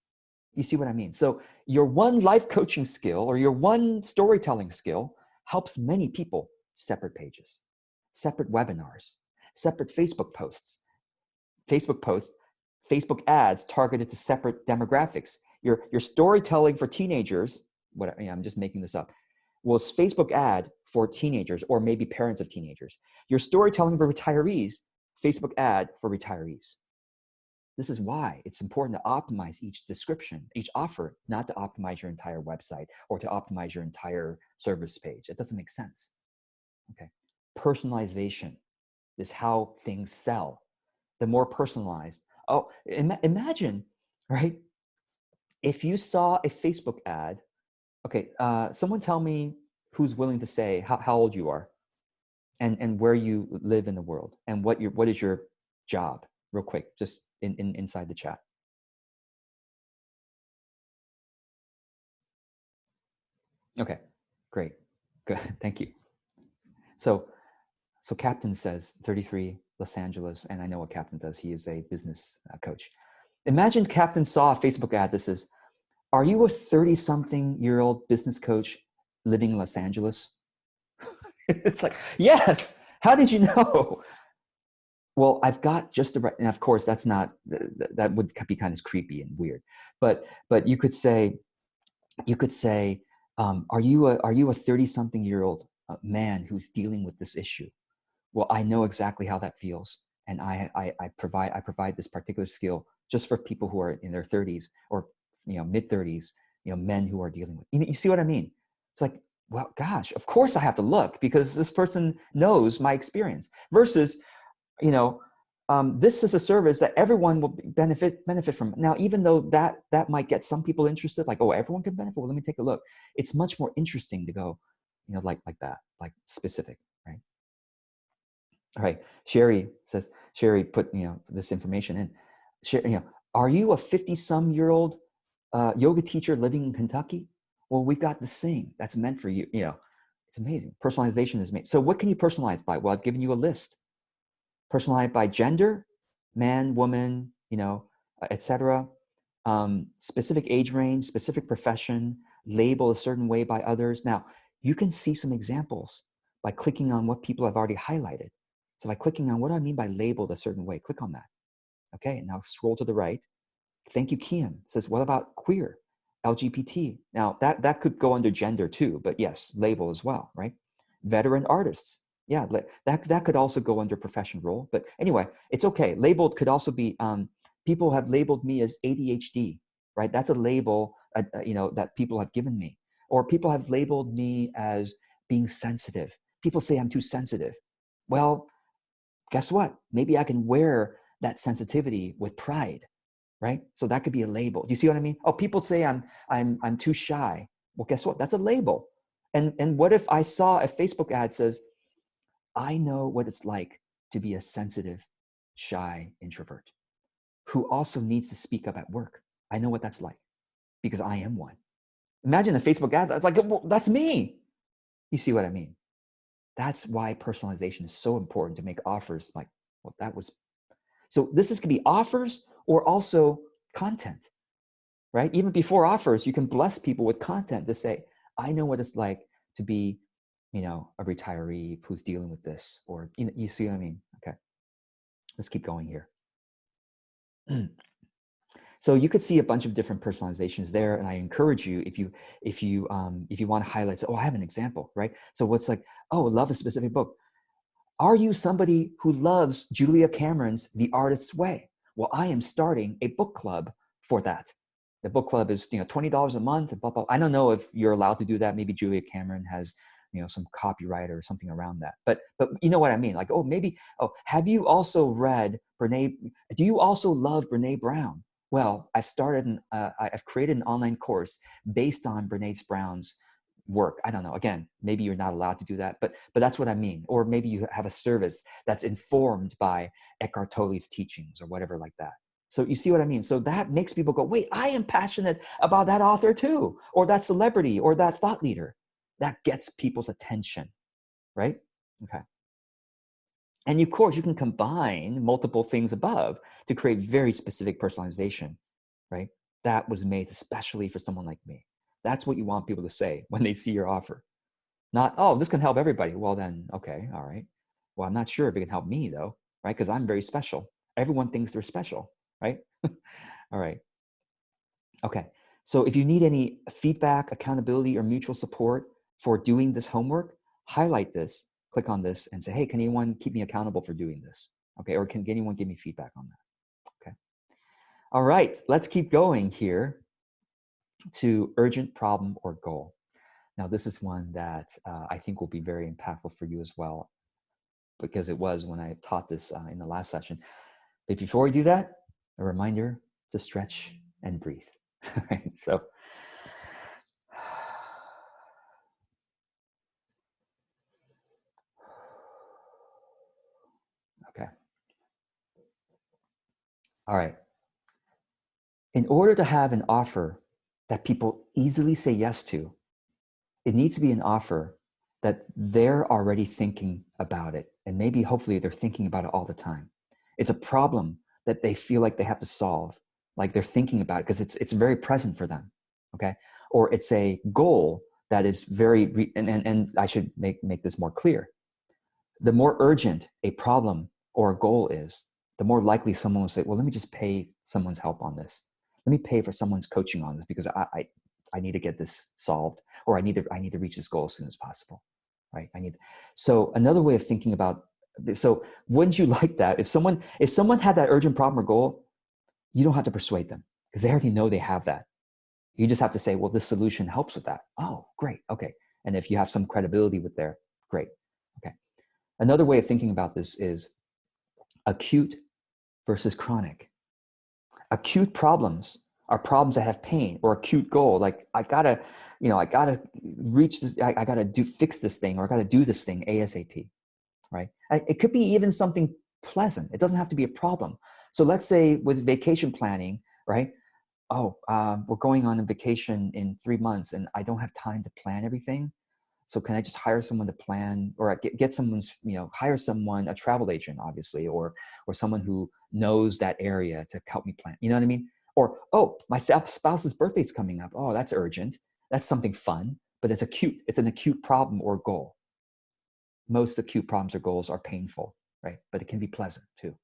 You see what I mean? So your one life coaching skill or your one storytelling skill helps many people. Separate pages, separate webinars, separate Facebook posts, Facebook ads targeted to separate demographics. Your storytelling for teenagers, I'm just making this up, was Facebook ad for teenagers or maybe parents of teenagers. Your storytelling for retirees, Facebook ad for retirees. This is why it's important to optimize each description, each offer, not to optimize your entire website or to optimize your entire service page. It doesn't make sense. Okay. Personalization is how things sell. The more personalized. Oh, imagine, right? If you saw a Facebook ad, okay, someone tell me who's willing to say how old you are and where you live in the world and what is your job, real quick, just inside the chat. Okay, great, good, thank you. So Captain says 33, Los Angeles, and I know what Captain does. He is a business coach. Imagine Captain saw a Facebook ad that says, are you a 30-something-year-old business coach living in Los Angeles? It's like, yes, how did you know? Well, I've got just the right, and of course that's not, that would be kind of creepy and weird, but you could say, are you a 30-something-year-old man who's dealing with this issue? Well, I know exactly how that feels. And I provide this particular skill just for people who are in their 30s or, mid 30s, men who are dealing with, you see what I mean? It's like, well, gosh, of course I have to look because this person knows my experience versus, this is a service that everyone will benefit from. Now, even though that might get some people interested, like, oh, everyone can benefit. Well, let me take a look. It's much more interesting to go, like that, like specific, right? All right. Sherry put, this information in. Sherry, are you a 50-some-year-old yoga teacher living in Kentucky? Well, we've got the same that's meant for you. It's amazing. Personalization is made. So what can you personalize by? Well, I've given you a list. Personalized by gender, man, woman, etc. Specific age range, specific profession, label a certain way by others. Now, you can see some examples by clicking on what people have already highlighted. So by clicking on what do I mean by labeled a certain way, click on that. Okay, now scroll to the right. Thank you, Kiam. Says, what about queer? LGBT. Now that could go under gender too, but yes, label as well, right? Veteran artists. Yeah, that could also go under profession role. But anyway, it's okay. Labeled could also be, people have labeled me as ADHD, right? That's a label, that people have given me. Or people have labeled me as being sensitive. People say I'm too sensitive. Well, guess what? Maybe I can wear that sensitivity with pride, right? So that could be a label. Do you see what I mean? Oh, people say I'm too shy. Well, guess what? That's a label. And what if I saw a Facebook ad says, I know what it's like to be a sensitive, shy introvert who also needs to speak up at work. I know what that's like because I am one. Imagine a Facebook ad that's like, well, that's me. You see what I mean? That's why personalization is so important to make offers like, well, that was. So this could be offers or also content, right? Even before offers, you can bless people with content to say, I know what it's like to be, a retiree who's dealing with this, or, you see what I mean? Okay, let's keep going here. So you could see a bunch of different personalizations there, and I encourage you, if you want to highlight, so, oh, I have an example, right? So what's like, oh, love a specific book. Are you somebody who loves Julia Cameron's The Artist's Way? Well, I am starting a book club for that. The book club is, $20 a month. Blah, blah. I don't know if you're allowed to do that. Maybe Julia Cameron has, some copyright or something around that. But you know what I mean? Like, oh, maybe, have you also read Brene? Do you also love Brene Brown? Well, I've created an online course based on Brene Brown's work. I don't know. Again, maybe you're not allowed to do that, but that's what I mean. Or maybe you have a service that's informed by Eckhart Tolle's teachings or whatever like that. So you see what I mean? So that makes people go, wait, I am passionate about that author too, or that celebrity, or that thought leader. That gets people's attention, right? Okay. And of course, you can combine multiple things above to create very specific personalization, right? That was made especially for someone like me. That's what you want people to say when they see your offer. Not, oh, this can help everybody. Well, then, okay, all right. Well, I'm not sure if it can help me though, right? Because I'm very special. Everyone thinks they're special, right? All right. Okay. So if you need any feedback, accountability, or mutual support for doing this homework, highlight this, click on this, and say, hey, can anyone keep me accountable for doing this? Okay. Or can anyone give me feedback on that? Okay. All right. Let's keep going here to urgent problem or goal. Now, this is one that I think will be very impactful for you as well, because it was when I taught this in the last session. But before we do that, a reminder to stretch and breathe. Right? So, okay. All right. In order to have an offer that people easily say yes to, it needs to be an offer that they're already thinking about it. And maybe hopefully they're thinking about it all the time. It's a problem that they feel like they have to solve, like they're thinking about it because it's very present for them. Okay. Or it's a goal that is very, and I should make this more clear. The more urgent a problem or a goal is, the more likely someone will say, well, let me just pay someone's help on this. Let me pay for someone's coaching on this because I need to get this solved, or I need to reach this goal as soon as possible, right? So another way of thinking about, so wouldn't you like that? If someone had that urgent problem or goal, you don't have to persuade them because they already know they have that. You just have to say, well, this solution helps with that. Oh, great. Okay. And if you have some credibility with there, great. Okay. Another way of thinking about this is acute versus chronic. Acute problems are problems that have pain, or acute goal. Like I gotta reach this, I gotta fix this thing, or I gotta do this thing ASAP, right? It could be even something pleasant. It doesn't have to be a problem. So let's say with vacation planning, right? Oh, we're going on a vacation in 3 months and I don't have time to plan everything. So can I just hire someone to plan, or get someone's, hire someone, a travel agent, obviously, or someone who knows that area to help me plan. You know what I mean? Or, oh, my spouse's birthday's coming up. Oh, that's urgent. That's something fun, but it's acute. It's an acute problem or goal. Most acute problems or goals are painful, right? But it can be pleasant too.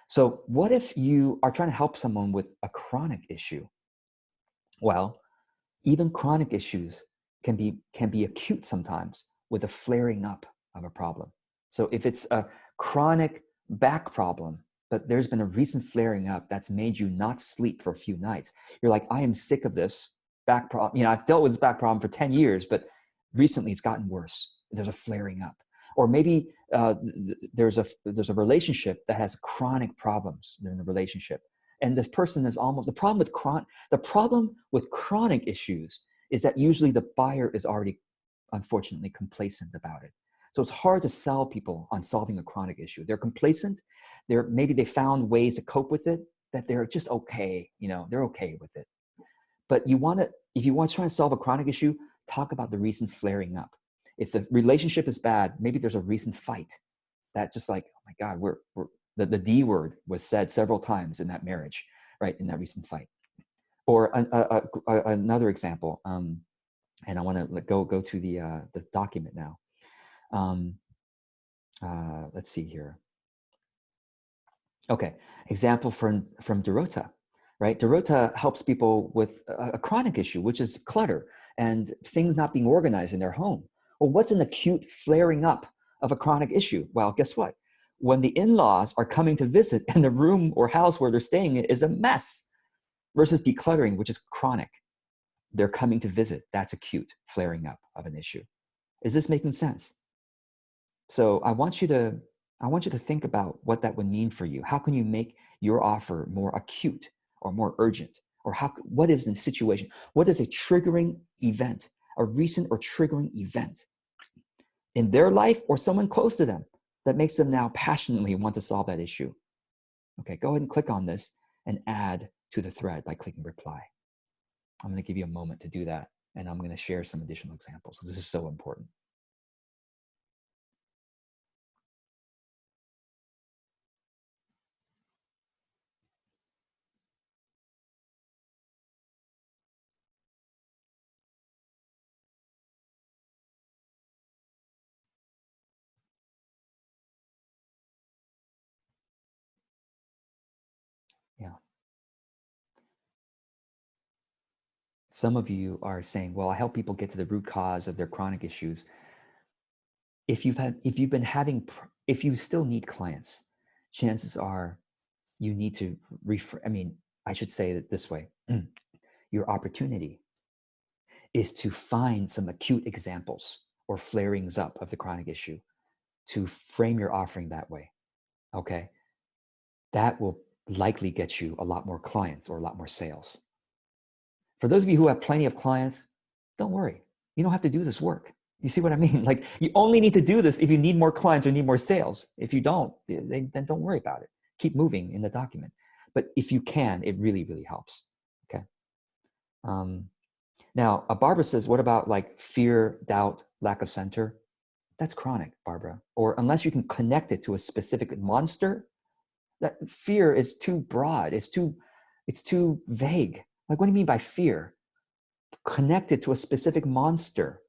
So what if you are trying to help someone with a chronic issue? Well, Even chronic issues can be acute sometimes with a flaring up of a problem. So if it's a chronic back problem, but there's been a recent flaring up that's made you not sleep for a few nights, you're like, I am sick of this back problem. You know, I've dealt with this back problem for 10 years, but recently it's gotten worse. There's a flaring up. Or maybe there's a relationship that has chronic problems in the relationship. And this person is almost, the problem with chronic issues is that usually the buyer is already, unfortunately, complacent about it. So it's hard to sell people on solving a chronic issue. They're complacent. Maybe they found ways to cope with it, that they're just okay. You know, they're okay with it. But if you want to try to solve a chronic issue, talk about the recent flaring up. If the relationship is bad, maybe there's a recent fight that just like, oh my God, the D word was said several times in that marriage, right? In that recent fight. Or another example, and I want to go to the document now. Let's see here. Okay, example from Dorota, right? Dorota helps people with a chronic issue, which is clutter and things not being organized in their home. Well, what's an acute flaring up of a chronic issue? Well, guess what? When the in-laws are coming to visit and the room or house where they're staying is a mess, versus decluttering, which is chronic. They're coming to visit. That's acute flaring up of an issue. Is this making sense? So I want you to think about what that would mean for you. How can you make your offer more acute or more urgent? Or what is the situation? What is a triggering event, a recent or triggering event in their life or someone close to them that makes them now passionately want to solve that issue? Okay, go ahead and click on this and add to the thread by clicking reply. I'm going to give you a moment to do that, and I'm going to share some additional examples. This is so important. Yeah. Some of you are saying, well, I help people get to the root cause of their chronic issues. If you still need clients, chances are you need to I should say it this way. Your opportunity is to find some acute examples or flarings up of the chronic issue, to frame your offering that way. Okay. That will likely get you a lot more clients or a lot more sales. For those of you who have plenty of clients, don't worry. You don't have to do this work. You see what I mean? Like, you only need to do this if you need more clients or need more sales. If you don't, then don't worry about it. Keep moving in the document. But if you can, it really, really helps. Okay. Now, Barbara says, what about like fear, doubt, lack of center? That's chronic, Barbara. Or unless you can connect it to a specific monster, that fear is too broad. It's too vague. Like, what do you mean by fear? Connected to a specific monster,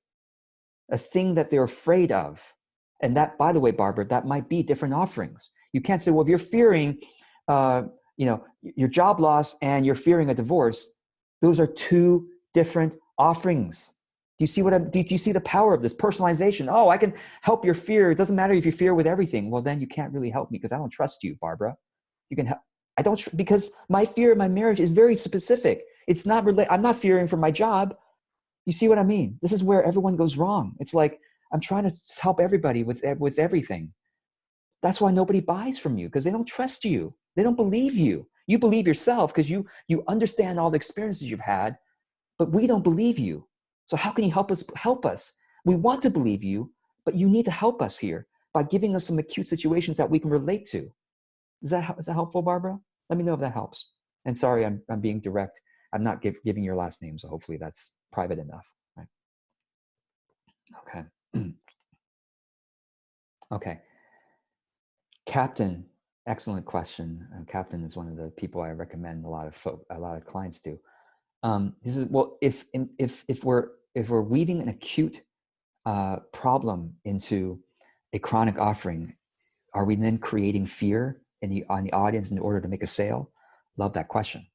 a thing that they're afraid of. And that, by the way, Barbara, that might be different offerings. You can't say, well, if you're fearing, your job loss and you're fearing a divorce, those are two different offerings. Do you see the power of this personalization? Oh, I can help your fear. It doesn't matter if you fear with everything. Well, then you can't really help me because I don't trust you, Barbara. You can help. Because my fear in my marriage is very specific. It's not I'm not fearing for my job. You see what I mean? This is where everyone goes wrong. It's like, I'm trying to help everybody with everything. That's why nobody buys from you, because they don't trust you. They don't believe you. You believe yourself because you understand all the experiences you've had, but we don't believe you. So how can you help us? Help us. We want to believe you, but you need to help us here by giving us some acute situations that we can relate to. Is that helpful, Barbara? Let me know if that helps. And sorry, I'm being direct. I'm not giving your last name, so hopefully that's private enough. Right? Okay. Okay. Captain, excellent question. Captain is one of the people I recommend a lot of clients do. This is, well, if we're weaving an acute problem into a chronic offering, are we then creating fear on the audience in order to make a sale? Love that question,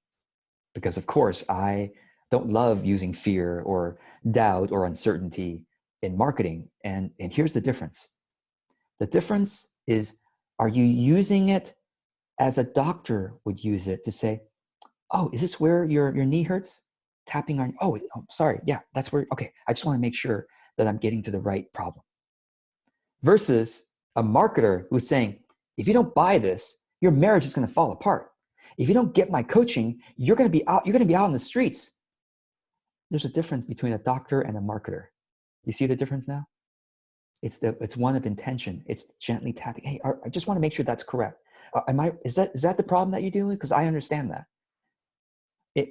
because of course I don't love using fear or doubt or uncertainty in marketing. And here's the difference. The difference is, are you using it as a doctor would use it to say, oh, is this where your knee hurts? Tapping on, oh, sorry. Yeah, that's where, okay. I just want to make sure that I'm getting to the right problem. Versus a marketer who's saying, if you don't buy this, your marriage is going to fall apart. If you don't get my coaching, you're going to be out in the streets. There's a difference between a doctor and a marketer. You see the difference now? It's one of intention. It's gently tapping. Hey, I just want to make sure that's correct. Is that the problem that you're dealing with? Because I understand that.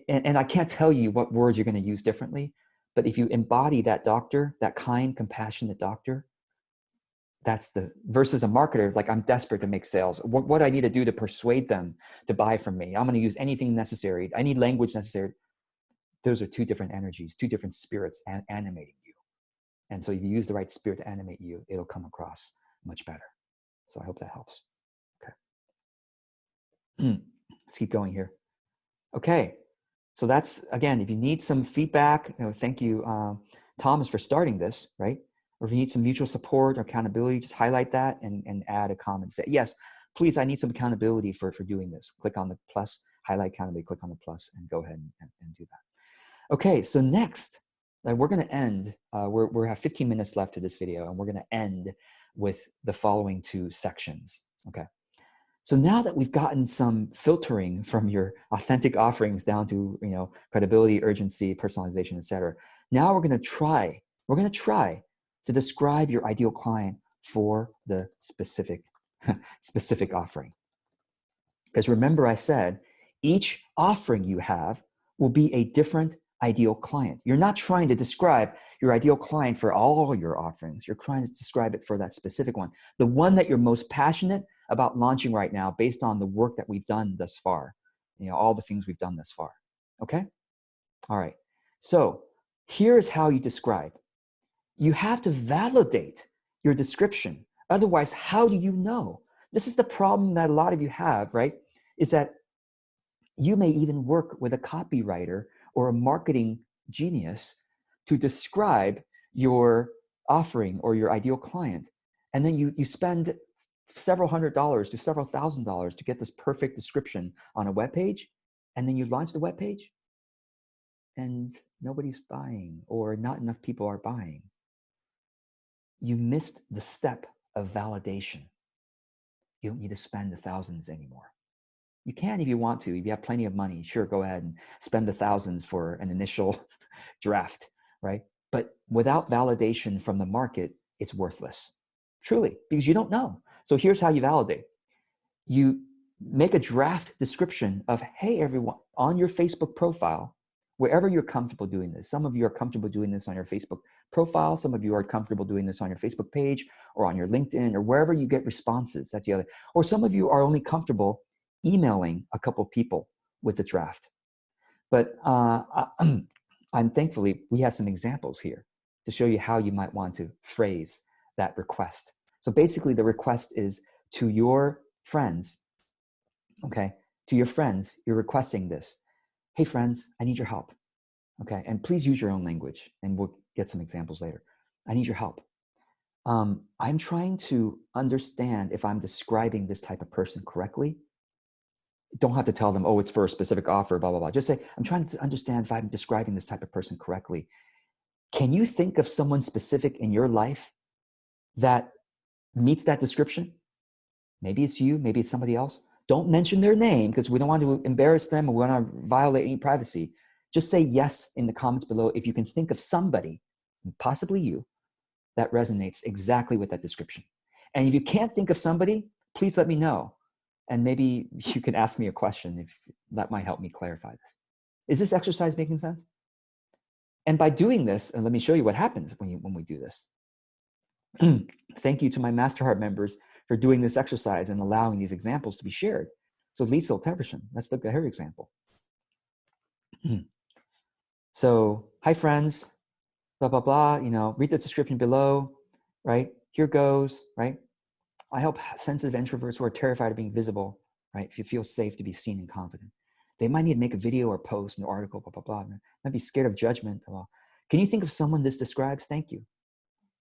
And I can't tell you what words you're going to use differently, but if you embody that doctor, that kind, compassionate doctor, that's the versus a marketer. Like, I'm desperate to make sales. What I need to do to persuade them to buy from me? I'm going to use anything necessary. I need language necessary. Those are two different energies, two different spirits animating you. And so if you use the right spirit to animate you, it'll come across much better. So I hope that helps. Okay. Let's keep going here. Okay. So that's, again, if you need some feedback, thank you, Thomas, for starting this, right? Or if you need some mutual support or accountability, just highlight that and add a comment. Say, yes, please, I need some accountability for doing this. Click on the plus, highlight accountability, click on the plus, and go ahead and do that. Okay, so next, we're going to end, we have 15 minutes left to this video, and we're going to end with the following two sections, okay? So now that we've gotten some filtering from your authentic offerings down to, credibility, urgency, personalization, etc. Now we're going to try to describe your ideal client for the specific offering. Because remember, I said each offering you have will be a different ideal client. You're not trying to describe your ideal client for all your offerings. You're trying to describe it for that specific one, the one that you're most passionate about launching right now based on the work that we've done thus far, all the things we've done thus far. Okay? All right. So here's how you describe. You have to validate your description. Otherwise, how do you know? This is the problem that a lot of you have, right? Is that you may even work with a copywriter or a marketing genius to describe your offering or your ideal client. And then you spend several $100s to several $1,000s to get this perfect description on a web page. And then you launch the web page and nobody's buying, or not enough people are buying. You missed the step of validation. You don't need to spend the thousands anymore. You can if you want to. If you have plenty of money, sure, go ahead and spend the thousands for an initial draft, right? But without validation from the market, it's worthless, truly, because you don't know. So here's how you validate. You make a draft description of, hey, everyone, on your Facebook profile, wherever you're comfortable doing this. Some of you are comfortable doing this on your Facebook profile. Some of you are comfortable doing this on your Facebook page or on your LinkedIn or wherever you get responses. That's the other. Or some of you are only comfortable emailing a couple people with the draft. But I'm thankfully, we have some examples here to show you how you might want to phrase that request. So basically the request is to your friends, okay? To your friends, you're requesting this. Hey friends, I need your help, okay? And please use your own language, and we'll get some examples later. I need your help. I'm trying to understand if I'm describing this type of person correctly. Don't have to tell them, oh, it's for a specific offer, blah, blah, blah. Just say, I'm trying to understand if I'm describing this type of person correctly. Can you think of someone specific in your life that meets that description? Maybe it's you, maybe it's somebody else. Don't mention their name because we don't want to embarrass them or we want to violate any privacy. Just say yes in the comments below if you can think of somebody, possibly you, that resonates exactly with that description. And if you can't think of somebody, please let me know. And maybe you can ask me a question if that might help me clarify this. Is this exercise making sense? And by doing this, and let me show you what happens when we do this. Thank you to my Masterheart members for doing this exercise and allowing these examples to be shared. So Lisa Teverson, let's look at her example. So, hi friends, blah, blah, blah, read the description below, right? Here goes, right? I help sensitive introverts who are terrified of being visible, right? If you feel safe to be seen and confident. They might need to make a video or post, an article, blah, blah, blah. Might be scared of judgment. Well, can you think of someone this describes? Thank you.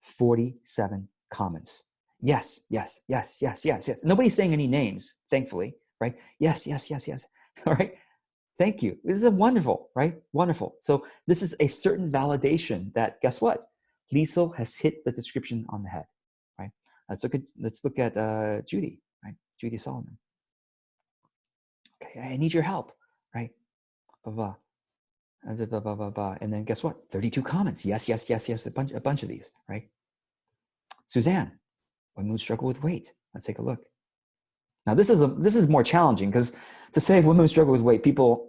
47 comments. Yes, yes, yes, yes, yes, yes. Nobody's saying any names, thankfully, right? Yes, yes, yes, yes. All right. Thank you. This is a wonderful, right? Wonderful. So this is a certain validation that, guess what? Liesel has hit the description on the head, right? Let's look at Judy, right? Judy Solomon. Okay, I need your help, right? Blah, blah, blah, blah, blah, blah, blah. And then guess what? 32 comments. Yes, yes, yes, yes. A bunch of these, right? Suzanne, women struggle with weight. Let's take a look. Now this is more challenging because to say women struggle with weight, people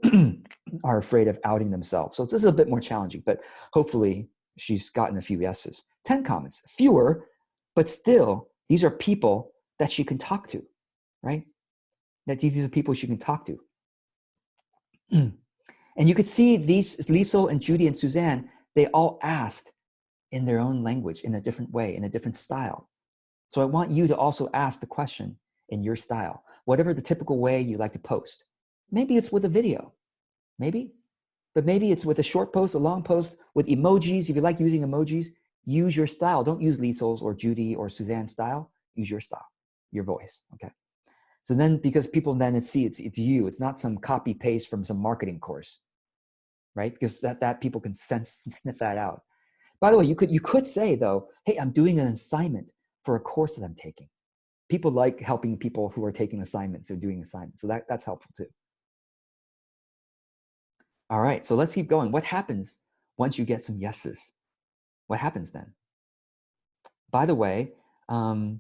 are afraid of outing themselves. So this is a bit more challenging, but hopefully she's gotten a few yeses. 10 comments, fewer, but still these are people that she can talk to, right? That these are people she can talk to. And you could see these, Liesel and Judy and Suzanne, they all asked in their own language, in a different way, in a different style. So I want you to also ask the question in your style, whatever the typical way you like to post. Maybe it's with a video, maybe, but maybe it's with a short post, a long post, with emojis. If you like using emojis, use your style. Don't use Liesel's or Judy or Suzanne's style. Use your style, your voice, okay? So then, because people then see it's you, it's not some copy paste from some marketing course, right? Because that people can sniff that out. By the way, you could say though, hey, I'm doing an assignment for a course that I'm taking. People like helping people who are taking assignments or doing assignments. So that's helpful too. All right, so let's keep going. What happens once you get some yeses? What happens then? By the way, so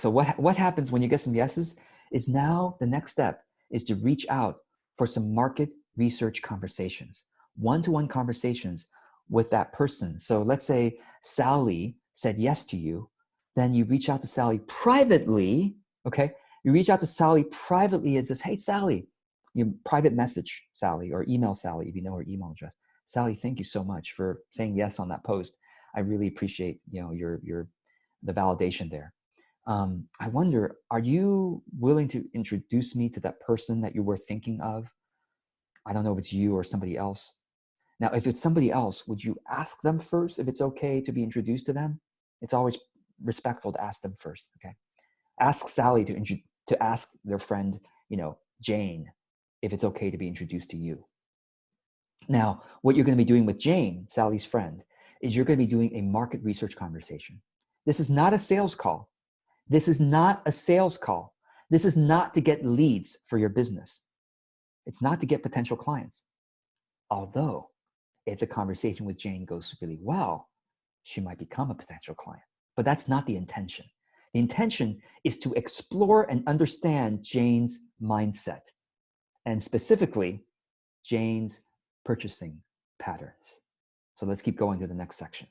what happens when you get some yeses is now the next step is to reach out for some market research conversations, one-to-one conversations with that person. So let's say Sally said yes to you, then you reach out to Sally privately, okay? You reach out to Sally privately and says, hey, Sally, you private message Sally or email Sally if you know her email address. Sally, thank you so much for saying yes on that post. I really appreciate, the validation there. I wonder, are you willing to introduce me to that person that you were thinking of? I don't know if it's you or somebody else. Now, if it's somebody else, would you ask them first if it's okay to be introduced to them? It's always respectful to ask them first, okay? Ask Sally to ask their friend, Jane, if it's okay to be introduced to you. Now, what you're going to be doing with Jane, Sally's friend, is you're going to be doing a market research conversation. This is not a sales call. This is not a sales call. This is not to get leads for your business. It's not to get potential clients. Although, if the conversation with Jane goes really well, she might become a potential client. But that's not the intention. The intention is to explore and understand Jane's mindset, and specifically, Jane's purchasing patterns. So let's keep going to the next section.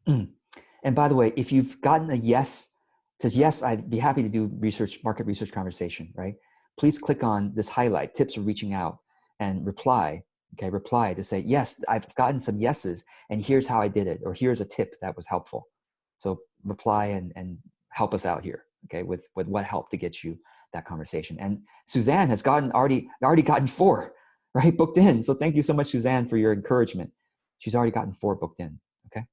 And by the way, if you've gotten a yes, says yes, I'd be happy to do market research conversation, right? Please click on this highlight, tips for reaching out, and reply to say, yes, I've gotten some yeses, and here's how I did it, or here's a tip that was helpful. So reply and help us out here, okay, with what helped to get you that conversation. And Suzanne has already gotten 4, right, booked in. So thank you so much, Suzanne, for your encouragement. She's already gotten 4 booked in, okay?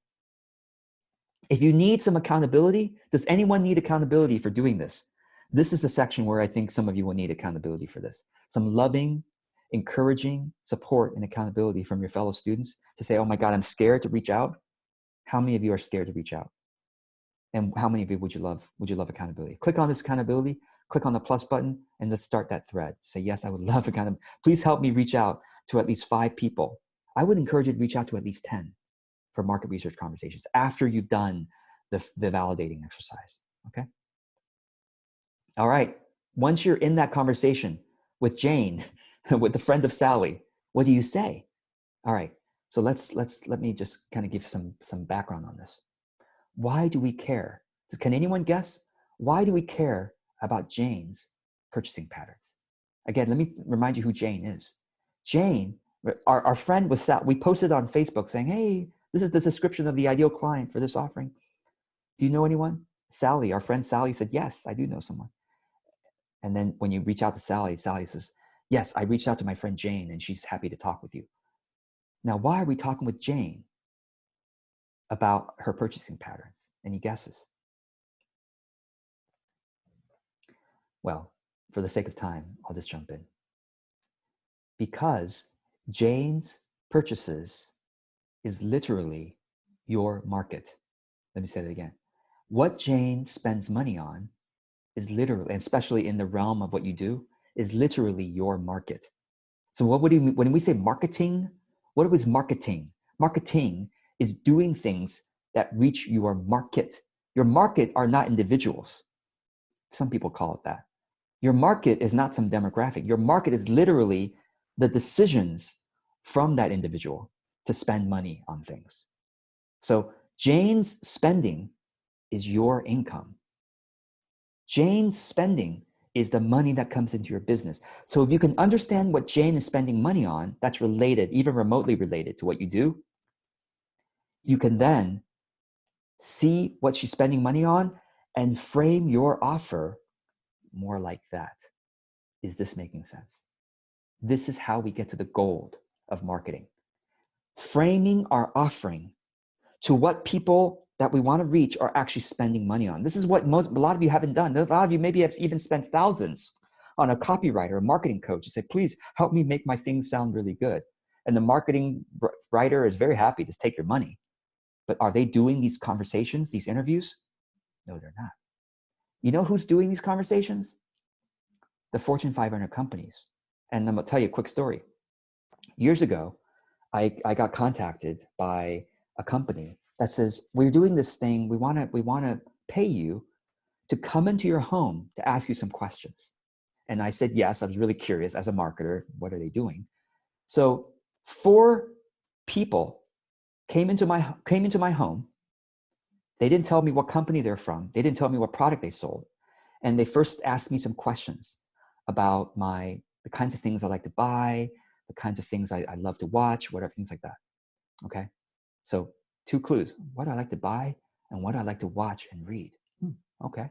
If you need some accountability, does anyone need accountability for doing this? This is a section where I think some of you will need accountability for this. Some loving, encouraging support and accountability from your fellow students to say, oh my God, I'm scared to reach out. How many of you are scared to reach out? And how many of you would you love accountability? Click on this accountability, click on the plus button, and let's start that thread. Say, yes, I would love accountability. Please help me reach out to at least 5 people. I would encourage you to reach out to at least 10 for market research conversations after you've done the validating exercise, okay? All right, once you're in that conversation with Jane, with the friend of Sally, what do you say? All right, so let me just kind of give some background on this. Why do we care? Can anyone guess? Why do we care about Jane's purchasing patterns? Again, let me remind you who Jane is. Jane, our friend was Sal. We posted on Facebook saying, hey, this is the description of the ideal client for this offering. Do you know anyone? Sally, our friend Sally said, yes, I do know someone. And then when you reach out to Sally, Sally says, yes, I reached out to my friend Jane and she's happy to talk with you. Now, why are we talking with Jane about her purchasing patterns? Any guesses? Well, for the sake of time, I'll just jump in. Because Jane's purchases is literally your market. Let me say that again. What Jane spends money on is literally, and especially in the realm of what you do, is literally your market. So what would you mean when we say marketing? What is marketing? Marketing is doing things that reach your market. Your market are not individuals. Some people call it that. Your market is not some demographic. Your market is literally the decisions from that individual to spend money on things. So Jane's spending is your income. Jane's spending is the money that comes into your business. So if you can understand what Jane is spending money on, that's related, even remotely related to what you do, you can then see what she's spending money on and frame your offer more like that. Is this making sense? This is how we get to the gold of marketing. Framing our offering to what people that we want to reach are actually spending money on. This is what a lot of you haven't done. A lot of you maybe have even spent thousands on a copywriter, a marketing coach to say, please help me make my thing sound really good. And the marketing writer is very happy to take your money. But are they doing these conversations, these interviews? No, they're not. You know who's doing these conversations? The Fortune 500 companies. And I'm going to tell you a quick story. Years ago, I got contacted by a company that says, we're doing this thing. We want to pay you to come into your home to ask you some questions. And I said, yes, I was really curious as a marketer, what are they doing? So 4 people came into my home. They didn't tell me what company they're from. They didn't tell me what product they sold. And they first asked me some questions about the kinds of things I like to buy, the kinds of things I love to watch, whatever, things like that. Okay. So 2 clues, what I like to buy and what I like to watch and read. Okay.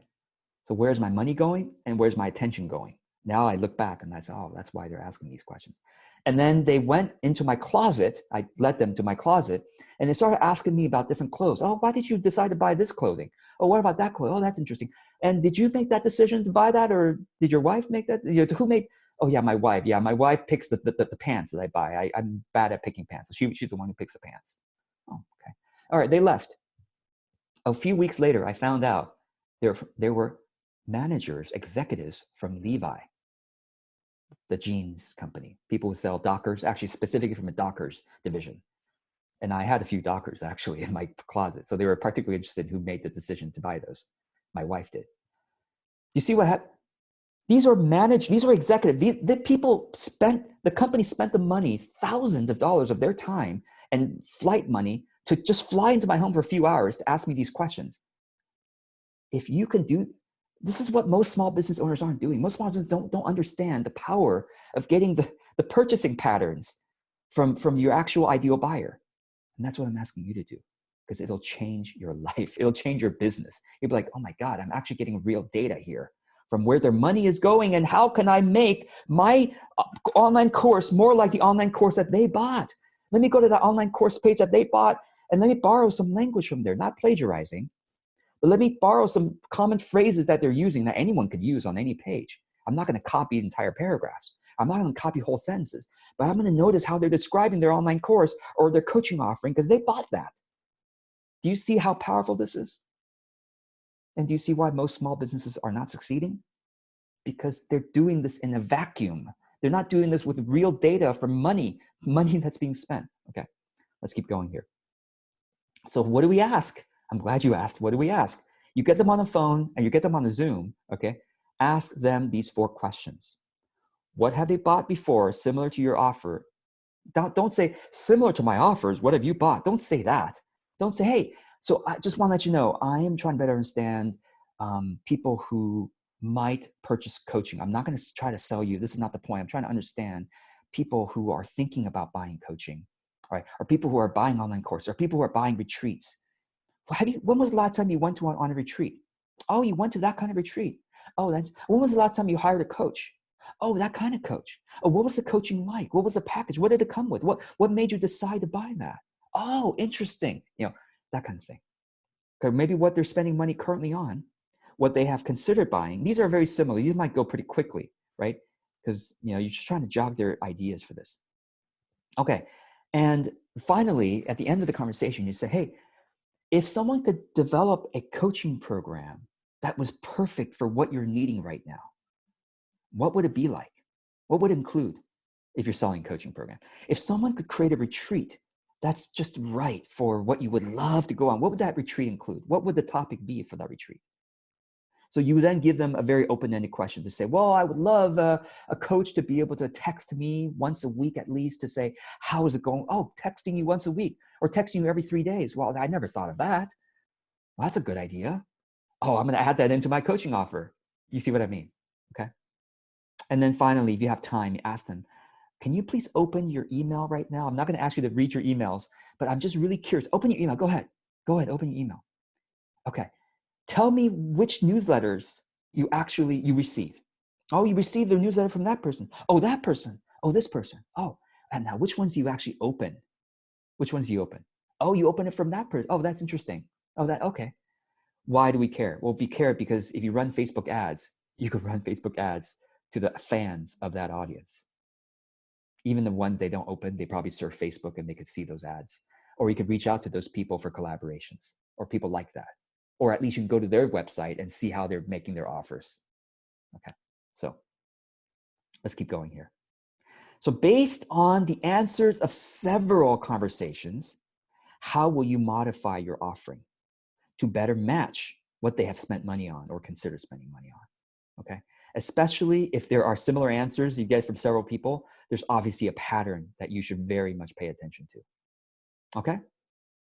So where's my money going and where's my attention going? Now I look back and I say, oh, that's why they're asking these questions. And then they went into my closet. I led them to my closet and they started asking me about different clothes. Oh, why did you decide to buy this clothing? Oh, what about that clothing? Oh, that's interesting. And did you make that decision to buy that, or did your wife make that? Who made? Oh yeah, my wife. Yeah, my wife picks the pants that I buy. I'm bad at picking pants. So she's the one who picks the pants. Oh, okay. All right, they left. A few weeks later, I found out there were managers, executives from Levi, the jeans company, people who sell Dockers, actually specifically from a Dockers division. And I had a few Dockers actually in my closet. So they were particularly interested in who made the decision to buy those. My wife did. You see what happened? These are managed, these are executives. The company spent the money, thousands of dollars of their time and flight money to just fly into my home for a few hours to ask me these questions. If you can do, this is what most small business owners aren't doing. Most small businesses don't understand the power of getting the purchasing patterns from your actual ideal buyer. And that's what I'm asking you to do, because it'll change your life. It'll change your business. You'll be like, oh my God, I'm actually getting real data here from where their money is going. And how can I make my online course more like the online course that they bought? Let me go to the online course page that they bought and let me borrow some language from there, not plagiarizing, but let me borrow some common phrases that they're using that anyone could use on any page. I'm not going to copy entire paragraphs. I'm not going to copy whole sentences, but I'm going to notice how they're describing their online course or their coaching offering because they bought that. Do you see how powerful this is? And do you see why most small businesses are not succeeding? Because they're doing this in a vacuum. They're not doing this with real data for money that's being spent. Okay, let's keep going here. So what do we ask? I'm glad you asked. What do we ask? You get them on the phone and you get them on the Zoom, okay? Ask them these 4 questions. What have they bought before similar to your offer? Don't say, similar to my offers, what have you bought? Don't say that. Don't say, hey, so I just want to let you know, I am trying to better understand people who might purchase coaching. I'm not going to try to sell you. This is not the point. I'm trying to understand people who are thinking about buying coaching, right? Or people who are buying online courses, or people who are buying retreats. When was the last time you went on a retreat? Oh, you went to that kind of retreat. Oh, when was the last time you hired a coach? Oh, that kind of coach. Oh, what was the coaching like? What was the package? What did it come with? What made you decide to buy that? Oh, interesting. That kind of thing. Okay, maybe what they're spending money currently on, what they have considered buying. These are very similar. These might go pretty quickly, right? Because you're just trying to jog their ideas for this. Okay. And finally, at the end of the conversation, you say, hey, if someone could develop a coaching program that was perfect for what you're needing right now, what would it be like? What would it include if you're selling a coaching program? If someone could create a retreat that's just right for what you would love to go on, what would that retreat include? What would the topic be for that retreat? So you then give them a very open-ended question to say, well, I would love a coach to be able to text me once a week at least to say, how is it going? Oh, texting you once a week or texting you every 3 days. Well, I never thought of that. Well, that's a good idea. Oh, I'm going to add that into my coaching offer. You see what I mean? Okay. And then finally, if you have time, you ask them, can you please open your email right now? I'm not going to ask you to read your emails, but I'm just really curious. Open your email. Go ahead. Go ahead. Open your email. Okay. Tell me which newsletters you receive. Oh, you received the newsletter from that person. Oh, that person. Oh, this person. Oh, and now which ones do you actually open? Which ones do you open? Oh, you open it from that person. Oh, that's interesting. Oh, okay. Why do we care? Well, we care because if you run Facebook ads, you could run Facebook ads to the fans of that audience. Even the ones they don't open, they probably surf Facebook and they could see those ads. Or you could reach out to those people for collaborations or people like that. Or at least you can go to their website and see how they're making their offers. Okay, so let's keep going here. So based on the answers of several conversations, how will you modify your offering to better match what they have spent money on or consider spending money on? Okay, especially if there are similar answers you get from several people, there's obviously a pattern that you should very much pay attention to. Okay,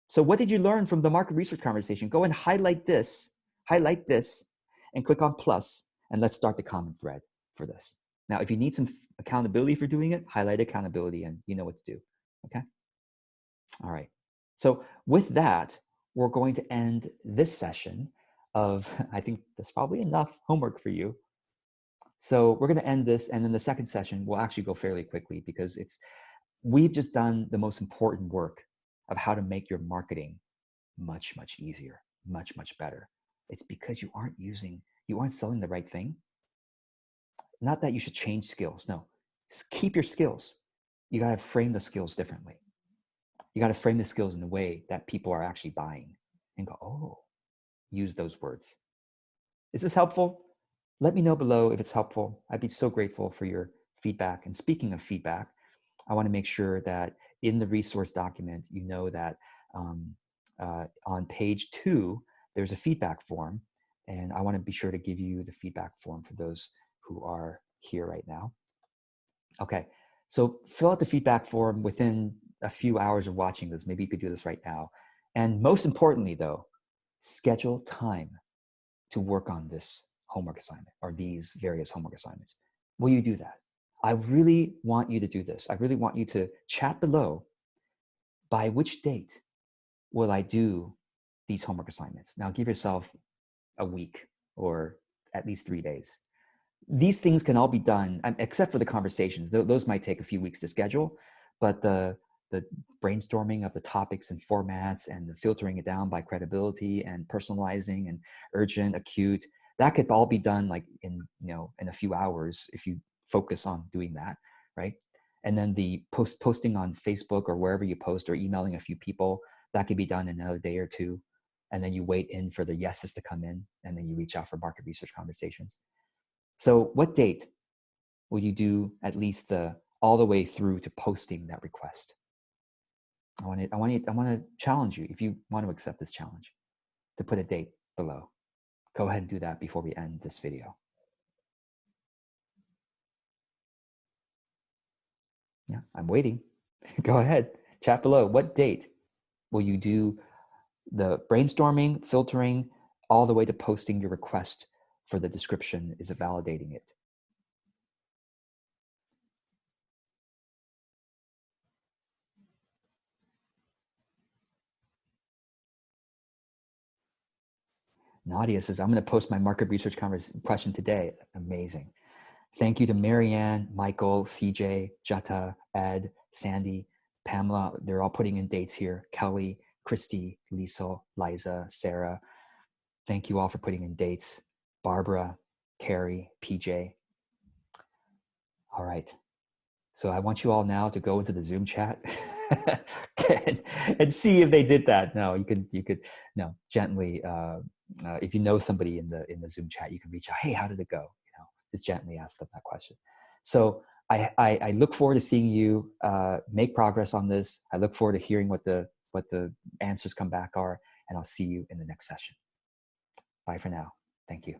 so what did you learn from the market research conversation? Go and highlight this, and click on plus, and let's start the common thread for this. Now, if you need some accountability for doing it, highlight accountability and you know what to do. Okay, all right. So with that, we're going to end this session of, I think that's probably enough homework for you. So we're going to end this, and then the second session will actually go fairly quickly because we've just done the most important work of how to make your marketing much, much easier, much, much better. It's because you aren't selling the right thing. Not that you should change skills. No, keep your skills. You got to frame the skills differently. You got to frame the skills in a way that people are actually buying and go, oh, use those words. Is this helpful? Let me know below if it's helpful. I'd be so grateful for your feedback. And speaking of feedback, I want to make sure that in the resource document, you know that on page 2, there's a feedback form. And I want to be sure to give you the feedback form for those who are here right now. Okay, so fill out the feedback form within a few hours of watching this. Maybe you could do this right now. And most importantly, though, schedule time to work on this homework assignment or these various homework assignments. Will you do that? I really want you to do this. I really want you to chat below by which date will I do these homework assignments. Now give yourself a week or at least 3 days. These things can all be done, except for the conversations. Those might take a few weeks to schedule, but the brainstorming of the topics and formats and the filtering it down by credibility and personalizing and urgent, acute, that could all be done like in a few hours if you focus on doing that, right? And then the posting on Facebook or wherever you post or emailing a few people, that could be done in another day or two. And then you wait in for the yeses to come in, and then you reach out for market research conversations. So what date will you do at least all the way through to posting that request? I want to challenge you, if you want to accept this challenge, to put a date below. Go ahead and do that before we end this video. Yeah, I'm waiting. Go ahead, chat below. What date will you do the brainstorming, filtering, all the way to posting your request for the description? Is it validating it? Nadia says, I'm going to post my market research question today. Amazing. Thank you to Marianne, Michael, CJ, Jata, Ed, Sandy, Pamela. They're all putting in dates here. Kelly, Christy, Lisa, Liza, Sarah. Thank you all for putting in dates. Barbara, Carrie, PJ. All right. So I want you all now to go into the Zoom chat and see if they did that. No, you could no, gently. If you know somebody in the Zoom chat, you can reach out. Hey, how did it go? You know, just gently ask them that question. So I look forward to seeing you make progress on this. I look forward to hearing what the answers come back are, and I'll see you in the next session. Bye for now. Thank you.